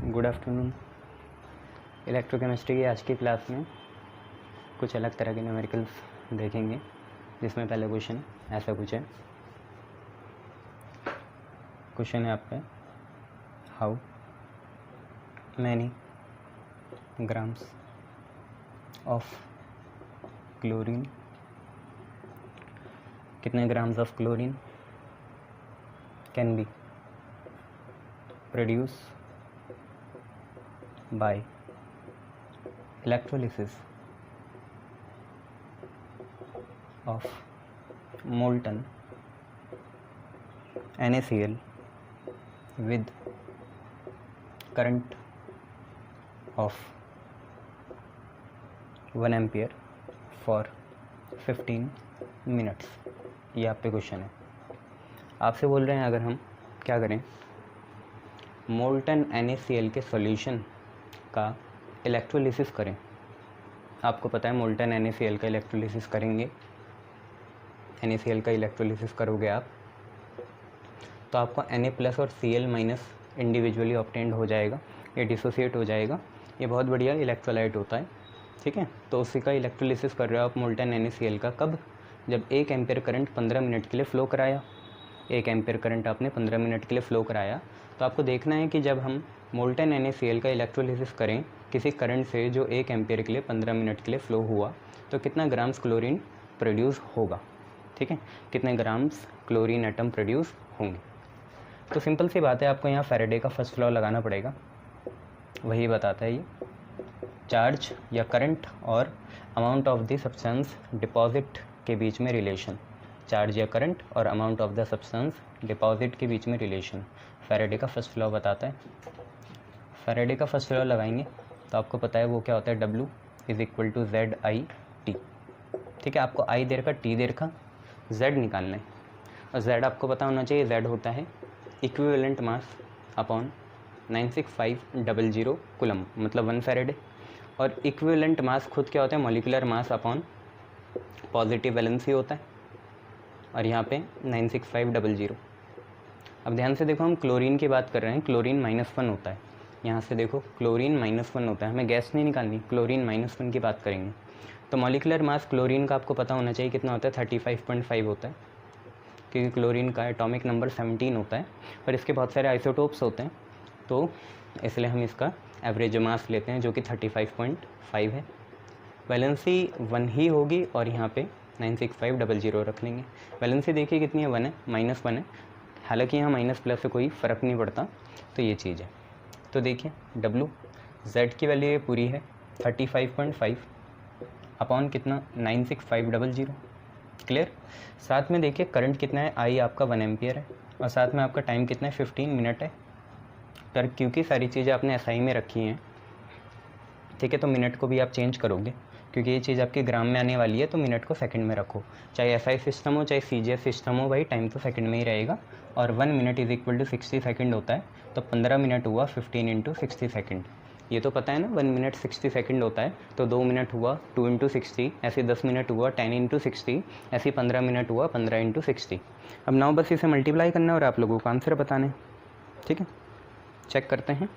Good afternoon. Electrochemistry की आज की क्लास में कुछ अलग तरह के न्यूमेरिकल्स देखेंगे, जिसमें पहले क्वेश्चन ऐसा कुछ है। क्वेश्चन है आपका, how many grams of chlorine, कितने grams of chlorine can be produce by electrolysis of molten NaCl with current of 1 ampere for 15 minutes। ये आप पे क्वेश्चन है। आपसे बोल रहे हैं अगर हम क्या करें, मोल्टन NaCl के सॉल्यूशन का इलेक्ट्रोलिसिस करें। आपको पता है मोल्टन NaCl का इलेक्ट्रोलिसिस करेंगे, NaCl का इलेक्ट्रोलिसिस करोगे आप तो आपको Na+ और Cl- इंडिविजुअली ऑब्टेंड हो जाएगा, ये डिसोसिएट हो जाएगा। ये बहुत बढ़िया इलेक्ट्रोलाइट होता है, ठीक है। तो उसी का इलेक्ट्रोलिसिस कर रहे हो आप मोल्टन NaCl का। कब? जब 1 एम्पीयर करंट 15 मिनट के लिए फ़्लो कराया। 1 एम्पीयर करंट आपने 15 मिनट के लिए फ़्लो कराया, तो आपको देखना है कि जब हम मोल्टन NaCl का इलेक्ट्रोलिसिस करें किसी करंट से जो 1 एम्पीयर के लिए 15 मिनट के लिए फ़्लो हुआ, तो कितना ग्राम्स क्लोरीन प्रोड्यूस होगा, ठीक है। कितने ग्राम्स क्लोरीन एटम प्रोड्यूस होंगे। तो सिंपल सी बात है, आपको यहाँ फैराडे का फर्स्ट लॉ लगाना पड़ेगा, वही बताता है ये। चार्ज या करंट और amount of the substance deposit के बीच में रिलेशन, चार्ज या करंट और amount of the substance deposit के बीच में रिलेशन फैराडे का फर्स्ट लॉ बताता है। फैराडे का फर्स्ट लॉ लगाएंगे तो आपको पता है वो क्या होता है, W = ZI/T, ठीक है। आपको I देर का, T देर का, Z निकालना है। और Z आपको पता होना चाहिए, Z होता है इक्विवेलेंट मास अपॉन 96500 कूलम, मतलब 1 फैराडे। और इक्विवेलेंट मास खुद क्या होता है, molecular mass upon positive valency होता है, और यहाँ पे 96500। अब ध्यान से देखो, हम क्लोरीन की बात कर रहे हैं, क्लोरीन -1 होता है। यहाँ से देखो क्लोरीन -1 होता है, हमें गैस नहीं निकालनी, क्लोरीन -1 की बात करेंगे। तो मॉलिक्यूलर मास क्लोरीन का आपको पता होना चाहिए कितना होता है, 35.5 होता है, क्योंकि क्लोरीन का एटॉमिक नंबर 17 होता है और इसके बहुत सारे आइसोटोप्स होते हैं, तो इसलिए हम इसका एवरेज मास लेते हैं जो कि 35.5 है। वैलेंसी 1 ही होगी और यहाँ पे 96500 रख लेंगे। वैलेंसी देखिए कितनी है, 1 है, -1 है। हालांकि यहाँ माइनस+ से कोई फ़र्क नहीं पड़ता, तो ये चीज़ है। तो देखिए W, Z की वैल्यू ये पूरी है 35.5 अपॉन कितना, 96500, क्लियर। साथ में देखिए करंट कितना है, I आपका 1 एम्पियर है, और साथ में आपका टाइम कितना है, 15 मिनट है। पर क्योंकि सारी चीज़ें आपने SI में रखी हैं, ठीक है, तो मिनट को भी आप चेंज करोगे, क्योंकि ये चीज़ आपके ग्राम में आने वाली है, तो मिनट को सेकंड में रखो। चाहे SI सिस्टम हो चाहे CGS सिस्टम हो, भाई टाइम तो सेकंड में ही रहेगा। और 1 मिनट = 60 सेकंड होता है, तो 15 मिनट हुआ 15 × 60 सेकंड। ये तो पता है ना, 1 मिनट 60 सेकंड होता है, तो 2 मिनट हुआ 2 × 60, ऐसे 10 मिनट हुआ 10 × 60, ऐसे 15 मिनट हुआ 15 × 60। अब नाउ बस इसे मल्टीप्लाई करना है और आप लोगों को आंसर बताने, ठीक है। चेक करते हैं,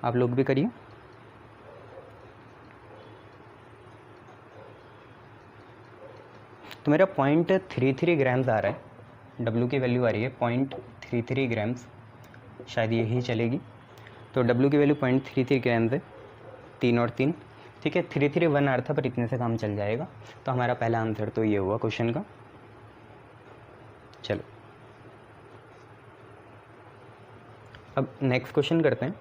आप लोग भी करिए। तो मेरा 0.33 ग्राम्स आ रहा है, W की वैल्यू आ रही है 0.33 ग्राम्स, शायद यही चलेगी। तो W की वैल्यू 0.33 ग्राम्स है, 3 और 3, ठीक है। 331 आ रहा था पर इतने से काम चल जाएगा। तो हमारा पहला आंसर तो ये हुआ क्वेश्चन का। चलो अब नेक्स्ट क्वेश्चन करते हैं।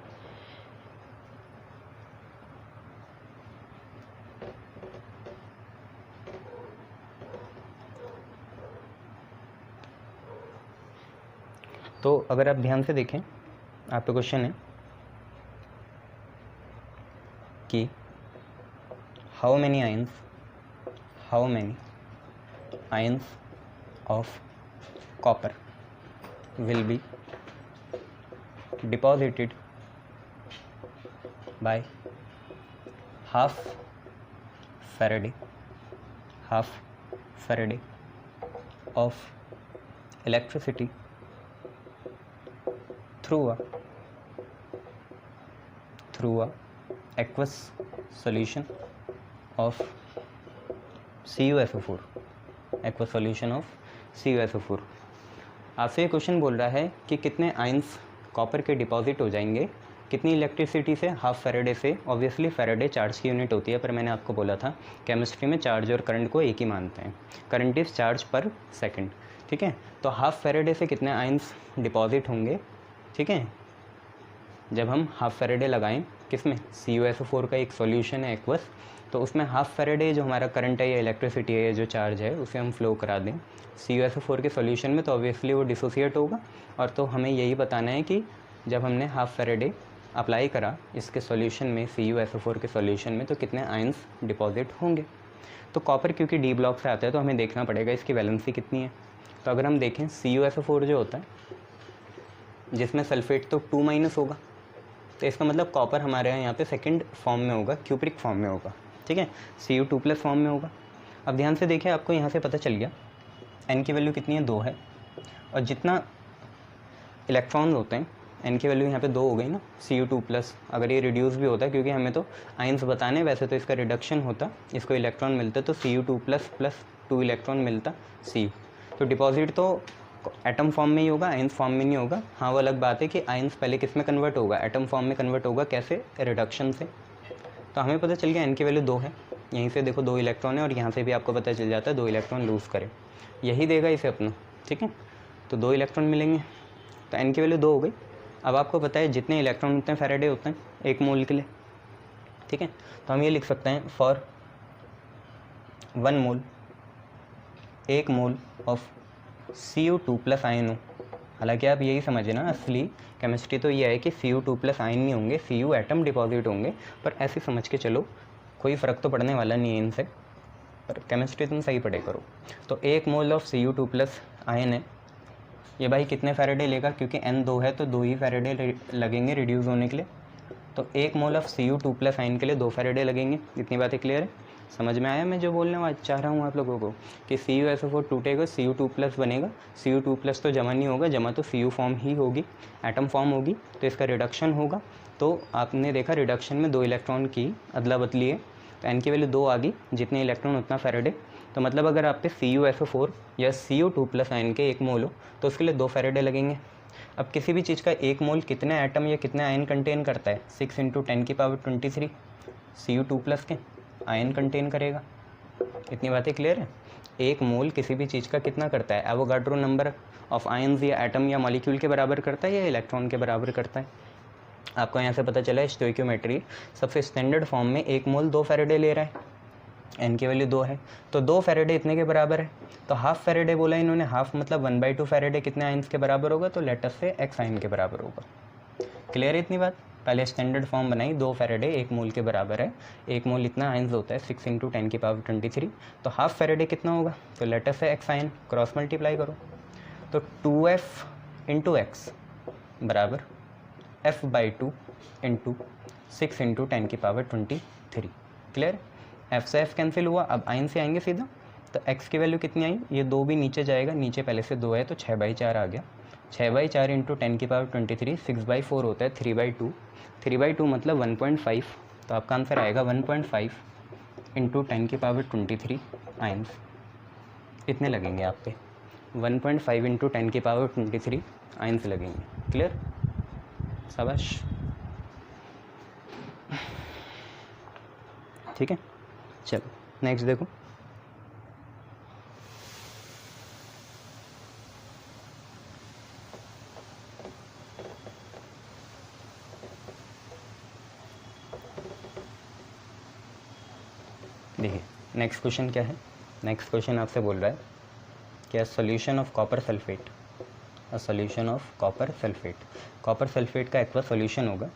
तो अगर आप ध्यान से देखें, आप पे क्वेश्चन है कि how many ions of copper will be deposited by half Faraday of electricity through a through a aqueous solution of CuSO4, aqueous solution of CuSO4। आपसे ये क्वेश्चन बोल रहा है कि कितने आयंस कॉपर के डिपॉजिट हो जाएंगे कितनी इलेक्ट्रिसिटी से, हाफ फेरेडे से। ऑब्वियसली फेरेडे चार्ज की यूनिट होती है, पर मैंने आपको बोला था केमिस्ट्री में चार्ज और करंट को एक ही मानते हैं, करंट इज चार्ज पर सेकंड, ठीक है। तो हाफ फेरेडे से कितने आयंस डिपॉजिट होंगे, ठीक है, जब हम हाफ फेरेडे लगाएं किसमें, CuSO4 का एक सॉल्यूशन है एक्वस, तो उसमें हाफ फेरेडे जो हमारा करंट है या इलेक्ट्रिसिटी है, जो चार्ज है, उसे हम फ्लो करा दें CuSO4 के सॉल्यूशन में, तो ऑब्वियसली वो डिसोसिएट होगा। और तो हमें यही बताना है कि जब हमने हाफ फेरेडे अप्लाई करा इसके सॉल्यूशन में, CuSO4 के सॉल्यूशन में, तो कितने आयंस डिपॉजिट होंगे। तो कॉपर क्योंकि डी ब्लॉक से आता है तो हमें देखना पड़ेगा इसकी वैलेंसी कितनी है। तो अगर हम देखें CuSO4 जो होता है जिसमें सल्फेट तो 2- होगा, तो इसका मतलब कॉपर हमारे यहाँ पे सेकंड फॉर्म में होगा, क्यूप्रिक फॉर्म में होगा, ठीक है, Cu2+ फॉर्म में होगा। अब ध्यान से देखिए, आपको यहाँ से पता चल गया n की वैल्यू कितनी है, 2 है, और जितना इलेक्ट्रॉन होते हैं n की वैल्यू यहाँ पे 2 हो गई ना, Cu2+। अगर ये रिड्यूस भी होता है, क्योंकि हमें तो आयंस बताने, वैसे तो इसका रिडक्शन होता, इसको इलेक्ट्रॉन मिलता तो Cu2+ प्लस 2 इलेक्ट्रॉन मिलता Cu। तो डिपॉजिट तो एटम फॉर्म में ही होगा, आयंस फॉर्म में नहीं होगा। हाँ, वो अलग बात है कि आयंस पहले किस में कन्वर्ट होगा, एटम फॉर्म में कन्वर्ट होगा। कैसे, रिडक्शन से। तो हमें पता चल गया n की वैल्यू 2 है, यहीं से देखो 2 इलेक्ट्रॉन है, और यहाँ से भी आपको पता चल जाता है 2 इलेक्ट्रॉन लूज़ करें, यही देगा इसे अपना, ठीक है। तो 2 इलेक्ट्रॉन मिलेंगे, तो n की वैल्यू 2 हो गई। अब आपको पता है जितने इलेक्ट्रॉन उतने फेरेडे होते हैं 1 मोल के लिए, ठीक है। तो हम ये लिख सकते हैं for 1 mole, 1 mole of Cu2+ ion हो। हालांकि आप यही समझे ना, असली केमिस्ट्री तो ये है कि Cu2+ आयन नहीं होंगे, Cu एटम डिपॉजिट होंगे, पर ऐसे समझ के चलो, कोई फ़र्क तो पड़ने वाला नहीं है इनसे, पर केमिस्ट्री तुम सही पढ़े करो। तो 1 मोल ऑफ Cu2+ आयन है, ये भाई कितने फेरेडे लेगा, क्योंकि n 2 है तो 2 ही फेरेडे लगेंगे रिड्यूस होने के लिए। तो 1 मोल ऑफ Cu2+ आयन के लिए 2 फेरेडे लगेंगे। इतनी बातें क्लियर है, समझ में आया मैं जो बोलने चाह रहा हूँ आप लोगों को, कि CuSO4 टूटेगा, Cu2+ बनेगा, Cu2+ तो जमा नहीं होगा, जमा तो Cu फॉर्म ही होगी, एटम फॉर्म होगी, तो इसका रिडक्शन होगा। तो आपने देखा रिडक्शन में 2 इलेक्ट्रॉन की अदला बदली है, तो n की वैल्यू 2 आ गई, जितने इलेक्ट्रॉन उतना फेरेडे। तो मतलब अगर आप पे CuSO4 या Cu2+ आयन के 1 मोल हो तो उसके लिए 2 फेरेडे लगेंगे। अब किसी भी चीज़ का 1 मोल कितने एटम या कितने आयन कंटेन करता है, 6 × 10⁻23 Cu2+ के आयन कंटेन करेगा। इतनी बातें क्लियर है। 1 मोल किसी भी चीज़ का कितना करता है, एवोगाड्रो नंबर ऑफ आयन्स या एटम या मॉलिक्यूल के बराबर करता है या इलेक्ट्रॉन के बराबर करता है। आपको यहाँ से पता चला है स्टोइकियोमेट्री सबसे स्टैंडर्ड फॉर्म में 1 मोल 2 फेरेडे ले रहा है, n की वैल्यू 2 है, तो 2 फेरेडे इतने के बराबर है। तो हाफ फेरेडे बोला इन्होंने, हाफ मतलब 1/2 फेरेडे कितने आयन्स के बराबर होगा, तो लेटस से x आयन के बराबर होगा। क्लियर है इतनी बात। पहले स्टैंडर्ड फॉर्म बनाई, 2 फेरेडे 1 मोल के बराबर है, 1 मोल इतना आयन्स होता है 6 × 10⁻23, तो हाफ फेरेडे कितना होगा, तो let's say x ion, cross multiply करो, तो 2f × x बराबर f/2 × 6 × 10⁻23। क्लियर, f से f कैंसिल हुआ, अब आयन से आएंगे सीधा, तो x की वैल्यू कितनी आई, ये 2 भी नीचे जाएगा, नीचे पहले से 2 है तो 6/4 आ गया, 6/4 × 10⁻23, 6/4 होता है 3/2, 3/2 मतलब 1.5, तो आपका आंसर आएगा 1.5 × 10⁻23 आयन्स। इतने लगेंगे आप पे, 1.5 × 10⁻23 आयन्स लगेंगे। क्लियर, शाबाश, ठीक है। चलो नेक्स्ट देखो, देखिए नेक्स्ट क्वेश्चन क्या है। नेक्स्ट क्वेश्चन आपसे बोल रहा है कि a solution of copper sulphate, a solution of copper sulphate, copper sulphate का एक्वा सॉल्यूशन होगा,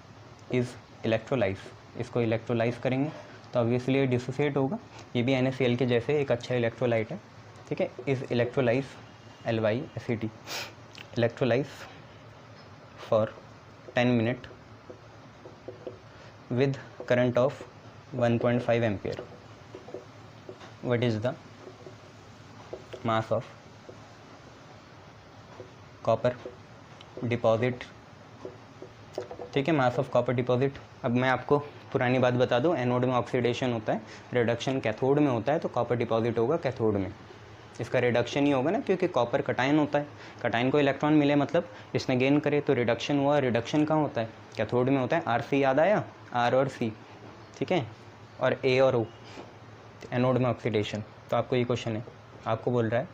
इज़ इलेक्ट्रोलाइज, इसको इलेक्ट्रोलाइज करेंगे तो ऑब्वियसली ये डिसोसिएट होगा, ये भी NaCl के जैसे एक अच्छा इलेक्ट्रोलाइट है, ठीक है। Is electrolysed LyACd, electrolysed for 10 minute with current of 1.5 ampere. What is the mass of copper deposit ठीक है, मास ऑफ कॉपर डिपॉजिट। अब मैं आपको पुरानी बात बता दूं, एनोड में ऑक्सीडेशन होता है, रिडक्शन कैथोड में होता है, तो कॉपर डिपॉजिट होगा कैथोड में। इसका रिडक्शन ही होगा ना, क्योंकि कॉपर कटायन होता है, कटायन को इलेक्ट्रॉन मिले मतलब इसने गेन करे, तो रिडक्शन हुआ। रिडक्शन कहाँ होता है? कैथोड में होता है। आर सी याद आया? आर और सी, ठीक है, और ए और ओ, एनोड में ऑक्सीडेशन। तो आपको ये क्वेश्चन है, आपको बोल रहा है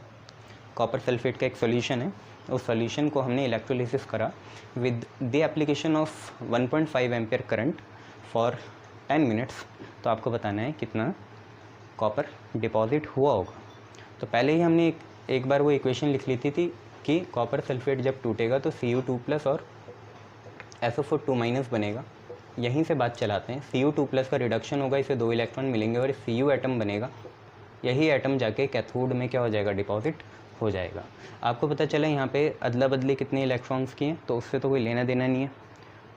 कॉपर सल्फेट का एक सोल्यूशन है, उस सोल्यूशन को हमने इलेक्ट्रोलिसिस करा with the application of 1.5 ampere current for 10 minutes. तो आपको बताना है कितना कॉपर डिपॉजिट हुआ होगा। तो पहले ही हमने एक बार वो इक्वेशन लिख ली थी कि कॉपर सल्फेट जब टूटेगा तो Cu2+ और SO4 2- बनेगा। यहीं से बात चलाते हैं। Cu2+ का रिडक्शन होगा, इसे 2 इलेक्ट्रॉन मिलेंगे और Cu एटम बनेगा। यही एटम जाके कैथोड में क्या हो जाएगा? डिपॉजिट हो जाएगा। आपको पता चला यहाँ पे अदला बदली कितने इलेक्ट्रॉन्स की हैं, तो उससे तो कोई लेना देना नहीं है।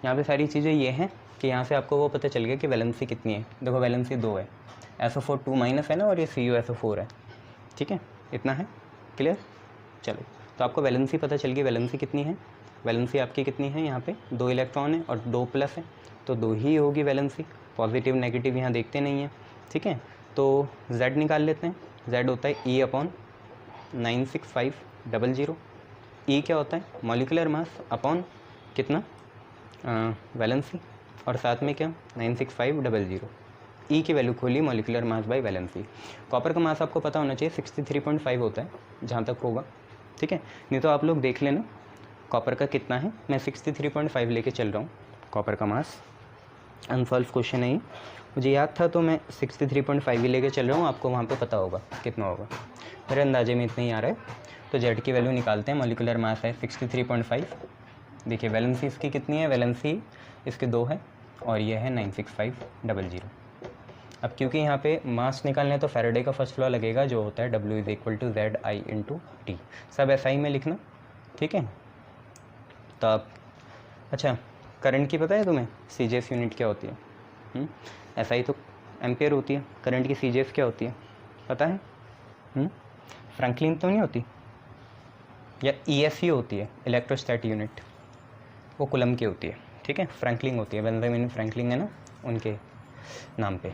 यहाँ पे सारी चीज़ें ये हैं कि यहाँ से आपको वो पता चल गया कि वैलेंसी कितनी है। देखो वैलेंसी 2 है, SO4 2- है ना, और ये CuSO4 है, ठीक है, इतना है, क्लियर। चलो, तो आपको वैलेंसी पता चल गई। वैलेंसी कितनी है? वैलेंसी आपकी कितनी है? यहाँ पे 2 इलेक्ट्रॉन है और 2+ है, तो 2 ही होगी वैलेंसी। पॉजिटिव नेगेटिव यहाँ देखते नहीं हैं, ठीक है। तो Z निकाल लेते हैं। Z होता है E/96500। E क्या होता है? मॉलिकुलर मास अपॉन कितना? वैलेंसी, और साथ में क्या? 96500। E की वैल्यू खोली, molecular mass by valency. Copper का मास आपको पता होना चाहिए 63.5 होता है, जहाँ तक होगा, ठीक है। नहीं तो आप लोग देख लेना कॉपर का कितना है। मैं 63.5 लेके चल रहा हूँ कॉपर का मास। अनसॉल्व क्वेश्चन है ये, मुझे याद था तो मैं 63.5 ही लेके चल रहा हूँ। आपको वहाँ पे पता होगा कितना होगा, मेरे अंदाजे में इतना ही आ रहा है। तो जेड की वैल्यू निकालते हैं। मॉलिकुलर मास है 63.5। देखिए वैलेंसी इसकी कितनी है? वैलेंसी इसके 2 है और ये है 96500। अब क्योंकि यहाँ पे मास निकालना है तो फैराडे का फर्स्ट लॉ लगेगा, जो होता है W = ZI/T। सब SI में लिखना, ठीक है। तो आप, अच्छा, करंट की पता है तुम्हें? CGS यूनिट क्या होती है? SI तो एम्पियर होती है, करंट की CGS क्या होती है पता है? फ्रैंकलिन तो नहीं होती, या ESU होती है, इलेक्ट्रोस्टैट यूनिट, वो कूलम की होती है, ठीक है। फ्रैंकलिन होती है, बेंजामिन फ्रैंकलिन है ना, उनके नाम पे।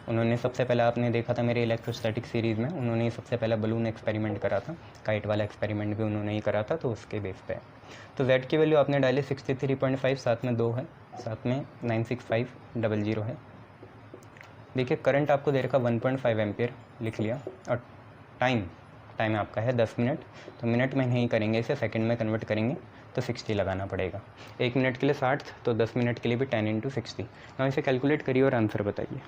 उन्होंने सबसे पहला, आपने देखा था मेरे इलेक्ट्रोस्टैटिक सीरीज़ में, उन्होंने ही सबसे पहला बलून एक्सपेरिमेंट करा था, काइट वाला एक्सपेरिमेंट भी उन्होंने ही करा था, तो उसके बेस पे। तो Z की वैल्यू आपने डाली 63.5, साथ में 2 है, साथ में 96500 है। देखिए करंट आपको दे रखा 1.5 एम्पियर लिख लिया, और टाइम आपका है 10 मिनट। तो मिनट में नहीं करेंगे इसे, सेकंड में कन्वर्ट करेंगे, तो 60 लगाना पड़ेगा। 1 मिनट के लिए 60, तो 10 मिनट के लिए भी 10 × 60। ना इसे कैलकुलेट करिए और आंसर बताइए।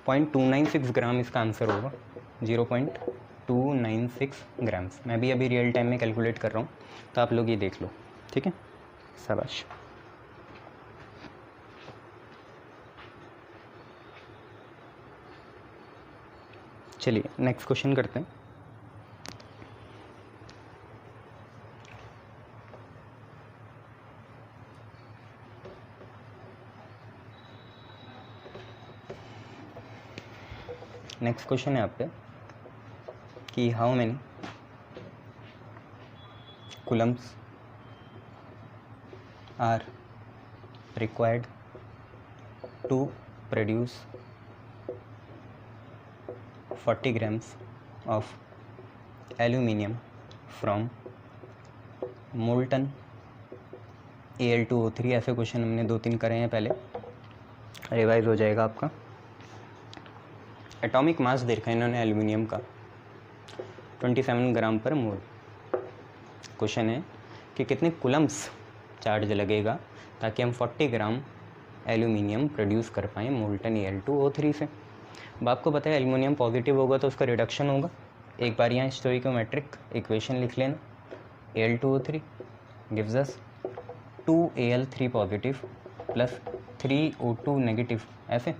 .296 ग्राम इसका आंसर होगा, 0.296 ग्राम्स। मैं भी अभी रियल टाइम में कैलकुलेट कर रहा हूँ, तो आप लोग ये देख लो, ठीक है, शाबाश। चलिए नेक्स्ट क्वेश्चन करते हैं। नेक्स्ट क्वेश्चन है आप पे कि how many coulombs are required to produce 40 grams of aluminium from molten Al2O3। ऐसे क्वेश्चन हमने 2-3 करे हैं पहले, रिवाइज हो जाएगा आपका। एटॉमिक मास दे रखा है इन्होंने एल्यूमिनियम का 27 ग्राम पर मोल। क्वेश्चन है कि कितने कुलम्स चार्ज लगेगा ताकि हम 40 ग्राम एल्यूमिनियम प्रोड्यूस कर पाएँ मोल्टन Al2O3 से। अब आपको पता है एल्यूमिनियम पॉजिटिव होगा तो उसका रिडक्शन होगा। एक बार यहाँ स्टोइकोमेट्रिक इक्वेशन लिख लेना, Al2O3 gives us 2Al3 positive plus 3O2 negative. ऐसे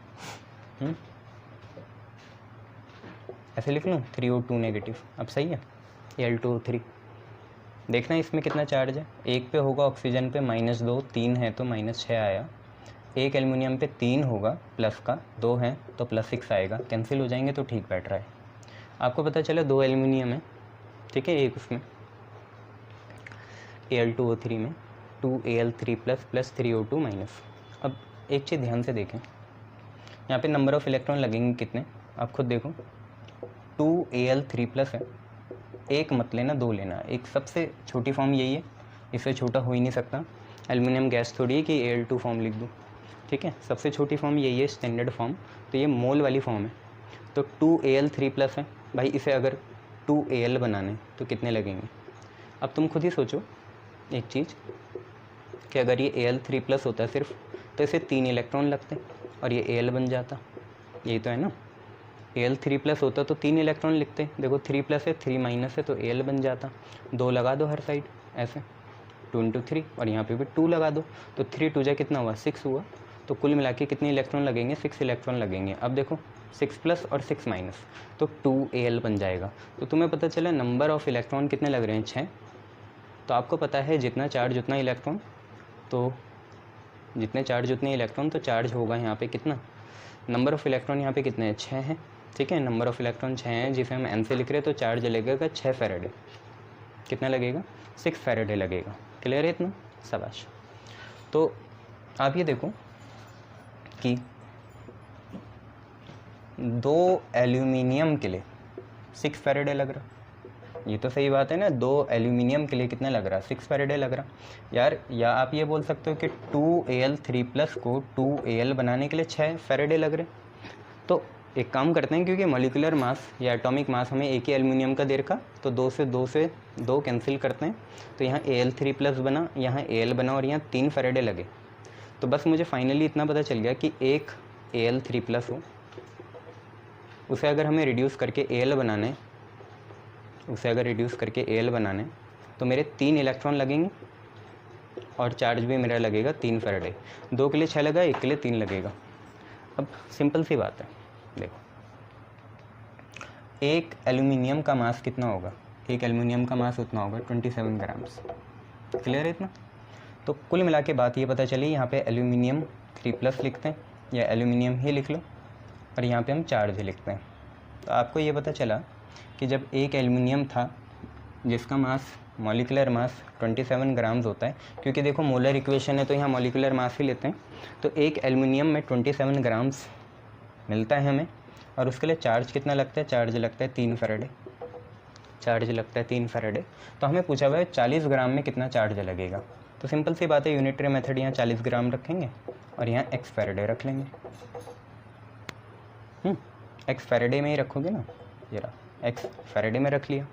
ऐसे लिख लूँ 3O2 नेगेटिव। अब सही है Al2O3, देखना इसमें कितना चार्ज है, एक पे होगा ऑक्सीजन पे -2, 3 है तो -6 आया, एक एल्युमिनियम पे 3 होगा प्लस का, 2 है तो +6 आएगा, कैंसिल हो जाएंगे तो ठीक बैठ रहा है। आपको पता चला 2 एल्युमिनियम है, ठीक है, एक उसमें Al2O3 में 2Al3 प्लस 3O2 माइनस। अब एक चीज़ ध्यान से देखें, यहाँ पे नंबर ऑफ़ इलेक्ट्रॉन लगेंगे कितने, आप खुद देखो, 2Al3 प्लस है, एक मत लेना, 2 लेना, एक सबसे छोटी फॉर्म यही है, इससे छोटा हो ही नहीं सकता, एल्युमिनियम गैस थोड़ी है कि Al2 फॉर्म लिख दूँ, ठीक है, सबसे छोटी फॉर्म यही है स्टैंडर्ड फॉर्म, तो ये मोल वाली फॉर्म है। तो 2Al3 प्लस है भाई, इसे अगर 2Al बनाने तो कितने लगेंगे। अब तुम खुद ही सोचो एक चीज़ कि अगर ये Al3 प्लस होता है सिर्फ, तो इसे 3 इलेक्ट्रॉन लगते और ये Al बन जाता, यही तो है ना। Al3 प्लस होता तो 3 इलेक्ट्रॉन लिखते, देखो 3 प्लस है 3 माइनस है तो Al बन जाता, 2 लगा दो हर साइड ऐसे, 2 × 3 और यहाँ पे भी 2 लगा दो, तो 3 2 जा कितना हुआ, 6 हुआ, तो कुल मिला के कितने इलेक्ट्रॉन लगेंगे, 6 इलेक्ट्रॉन लगेंगे। अब देखो 6 प्लस और 6 माइनस, तो 2Al बन जाएगा। तो तुम्हें पता चला नंबर ऑफ़ इलेक्ट्रॉन कितने लग रहे हैं, 6। तो आपको पता है जितना चार्ज उतना इलेक्ट्रॉन, तो जितने चार्ज उतने इलेक्ट्रॉन, तो चार्ज होगा यहाँ पे कितना, नंबर ऑफ़ इलेक्ट्रॉन यहाँ पे कितने हैं, 6 हैं, ठीक है, नंबर ऑफ़ इलेक्ट्रॉन 6 हैं, जिसे हम n से लिख रहे हैं, तो चार्ज लगेगा 6 फैराडे, कितना लगेगा, 6 फैराडे लगेगा। क्लियर है इतना, शाबाश। तो आप ये देखो कि 2 एल्यूमिनियम के लिए 6 फैराडे लग रहा, ये तो सही बात है ना, 2 एल्यूमिनियम के लिए कितना लग रहा, 6 फैराडे लग रहा यार। या आप ये बोल सकते हो कि 2Al3 प्लस को 2Al बनाने के लिए 6 फैराडे लग रहे। तो एक काम करते हैं, क्योंकि मॉलिक्यूलर मास या एटॉमिक मास हमें एक ही एल्यूमिनियम का दे रखा, तो 2 से 2 कैंसिल करते हैं, तो यहाँ Al3 प्लस बना, यहाँ Al बना और यहाँ 3 फैराडे लगे। तो बस मुझे फाइनली इतना पता चल गया कि एक Al3 प्लस हो, उसे अगर हमें रिड्यूस करके Al बनाने, तो मेरे 3 इलेक्ट्रॉन लगेंगे और चार्ज भी मेरा लगेगा 3 फैराडे। 2 के लिए 6 लगा, 1 के लिए 3 लगेगा। अब सिंपल सी बात है, देखो एक एल्यूमिनियम का मास कितना होगा, एक एल्यूमिनियम का मास उतना होगा 27 ग्राम्स। क्लियर है इतना। तो कुल मिला के बात ये पता चली, यहाँ पे एल्यूमिनियम 3 प्लस लिखते हैं या एल्यूमिनियम ही लिख लो, और यहाँ पे हम चार्ज लिखते हैं। तो आपको ये पता चला कि जब एक एल्यूमिनियम था जिसका मास, मॉलिक्यूलर मास 27 ग्राम्स होता है, क्योंकि देखो मोलर इक्वेशन है तो यहाँ मॉलिक्यूलर मास ही लेते हैं, तो एक एल्यूमिनियम में 27 ग्राम्स मिलता है हमें, और उसके लिए चार्ज कितना लगता है, चार्ज लगता है 3 फैराडे, तो हमें पूछा हुआ है 40 ग्राम में कितना चार्ज लगेगा। तो सिंपल सी बात है, यूनिटरी मेथड, यहाँ 40 ग्राम रखेंगे और यहाँ x फैराडे रख लेंगे। x फैराडे में ही रखोगे ना, ये रहा x फैराडे में रख लिया।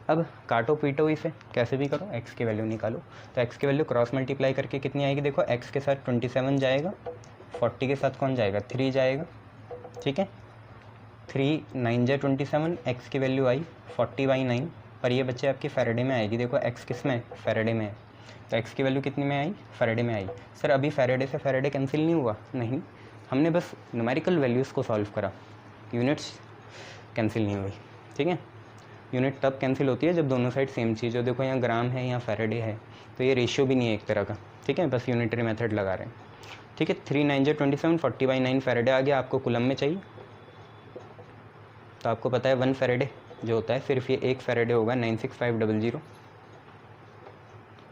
अब काटो पीटो इसे, कैसे भी करो, x की वैल्यू निकालो। तो x की वैल्यू क्रॉस मल्टीप्लाई करके कितनी आएगी, देखो x के साथ 27 जाएगा, 40 के साथ कौन जाएगा, 3 जाएगा, ठीक है, 3 9 जा 27, x की वैल्यू आई 40/9, पर ये बच्चे आपकी फैराडे में आएगी। देखो x किस में, फैराडे में है, तो x की वैल्यू कितनी में आई, फैराडे में आई। सर अभी फैराडे से फैराडे कैंसिल नहीं हुआ, नहीं, हमने बस न्यूमेरिकल वैल्यूज़ को सॉल्व करा, यूनिट्स कैंसिल नहीं हुई, ठीक है। यूनिट तब कैंसिल होती है जब दोनों साइड सेम चीज़ हो। देखो यहाँ ग्राम है, यहाँ फैराडे है, तो ये रेशियो भी नहीं है एक तरह का, ठीक है, बस यूनिटरी मेथड लगा रहे हैं, ठीक है। 3 9 जा 27, 40/9 फैराडे आ गया। आपको कुलम में चाहिए, तो आपको पता है 1 फैराडे जो होता है, सिर्फ ये 1 फैराडे होगा, 96500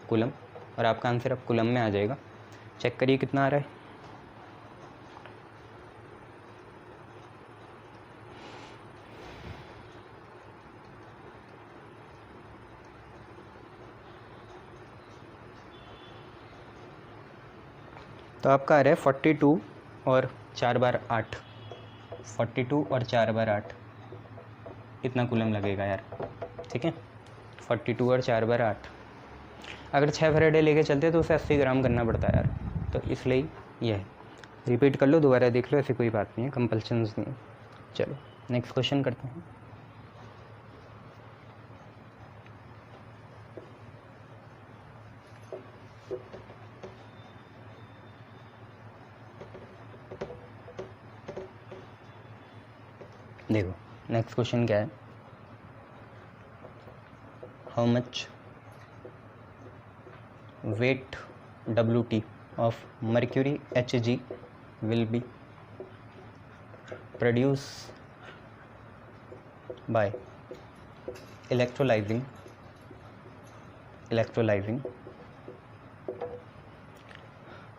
कुलम, और आपका आंसर अब कुलम में आ जाएगा। चेक करिए कितना आ रहा है। तो आपका आ रहा है 42 और 4/8, 42 और 4/8 इतना कूलम लगेगा यार, ठीक है, 42 और 4/8। अगर 6 फैराडे लेके चलते तो उसे 80 ग्राम करना पड़ता है यार, तो इसलिए यह है। रिपीट कर लो, दोबारा देख लो, ऐसी कोई बात नहीं है, कंपल्शंस नहीं है। चलो नेक्स्ट क्वेश्चन करते हैं। देखो नेक्स्ट क्वेश्चन क्या है, how much weight Wt of mercury Hg will be produced by electrolyzing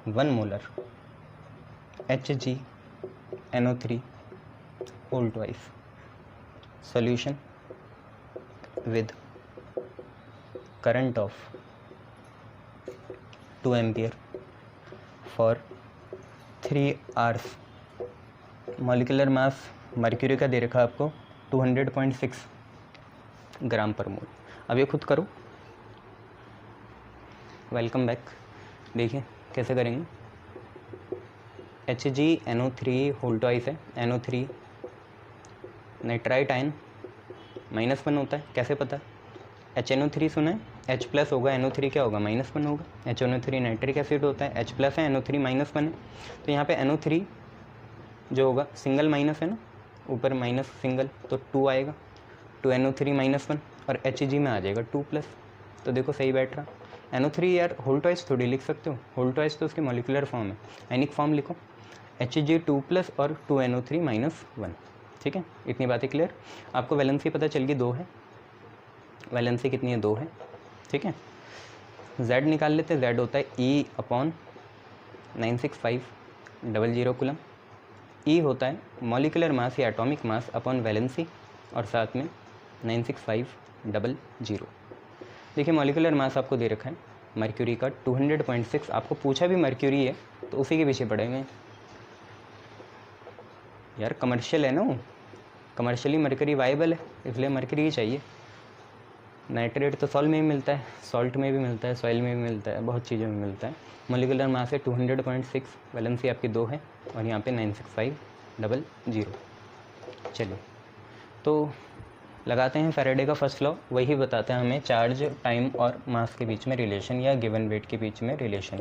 1 molar HgNO3 whole twice solution with current of 2 ampere for 3 hours। Molecular mass mercury का दे रखा है आपको 200.6 ग्राम पर मोल। अब ये खुद करो। Welcome back. देखिए कैसे करेंगे। HgNO3 होल ट्वाइस है, NO3 नाइट्राइट आयन -1 होता है। कैसे पता? HNO3 सुना है, H प्लस होगा, NO3 क्या होगा? -1 होगा। HNO3 नाइट्रिक एसिड होता है, H प्लस है, NO3 -1 है। तो यहाँ पे NO3 जो होगा सिंगल माइनस है ना, ऊपर माइनस सिंगल, तो 2 आएगा, 2 NO3 -1 और Hg में आ जाएगा 2 प्लस। तो देखो सही बैठ रहा। NO3 यार होल ट्वाइस थोड़ी लिख सकते हो, होल ट्वाइस तो उसकी मॉलिक्यूलर फॉर्म है, एनिक फॉर्म लिखो, Hg 2 प्लस और 2 NO3 -1। ठीक है, इतनी बातें क्लियर। आपको वैलेंसी पता चल गई 2 है, वैलेंसी कितनी है? 2 है। ठीक है, Z निकाल लेते। Z होता है E/96500 कूलम। E होता है मॉलिक्यूलर मास या एटॉमिक मास अपॉन वैलेंसी और साथ में 96500। देखिए मॉलिक्यूलर मास आपको दे रखा है मर्क्यूरी का 200.6। आपको पूछा भी मर्क्यूरी है तो उसी के पीछे पड़ेंगे यार, कमर्शियल है ना वो, कमर्शियली मर्क्यूरी वाइबल है, इसलिए मर्क्यूरी ही चाहिए। नाइट्रेट तो सॉल्ट में भी मिलता है, सॉल्ट में भी मिलता है, सॉइल में भी मिलता है, बहुत चीज़ों में मिलता है। मॉलिक्यूलर मास है 200.6, वैलेंसी आपकी 2 है और यहाँ पे 96500। चलिए तो लगाते हैं फैराडे का फर्स्ट लॉ। वही बताता है हमें चार्ज, टाइम और मास के बीच में रिलेशन या गिवन वेट के बीच में रिलेशन।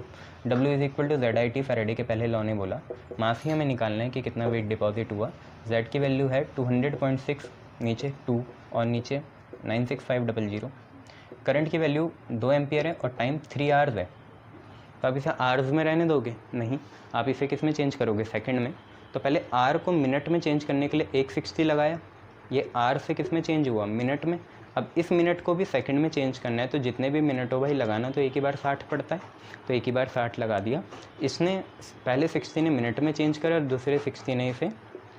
W = ZIT फैराडे के पहले लॉ ने बोला। मास ही हमें निकालना है कि कितना वेट डिपॉजिट हुआ। Z की वैल्यू है 200.6, नीचे 2 और नीचे 96500। करंट की वैल्यू 2 एम्पियर है और टाइम 3 आवर्स है। तो आप इसे आवर्स में रहने दोगे? नहीं, आप इसे किस में चेंज करोगे? सेकंड में। तो पहले आर को मिनट में चेंज करने के लिए 160 लगाया, ये आर से किस में चेंज हुआ? मिनट में। अब इस मिनट को भी सेकंड में चेंज करना है, तो जितने भी मिनट हो भाई लगाना, तो एक ही बार 60 पड़ता है, तो एक ही बार 60 लगा दिया। इसने पहले 60 ने मिनट में चेंज करा और दूसरे 60 ने इसे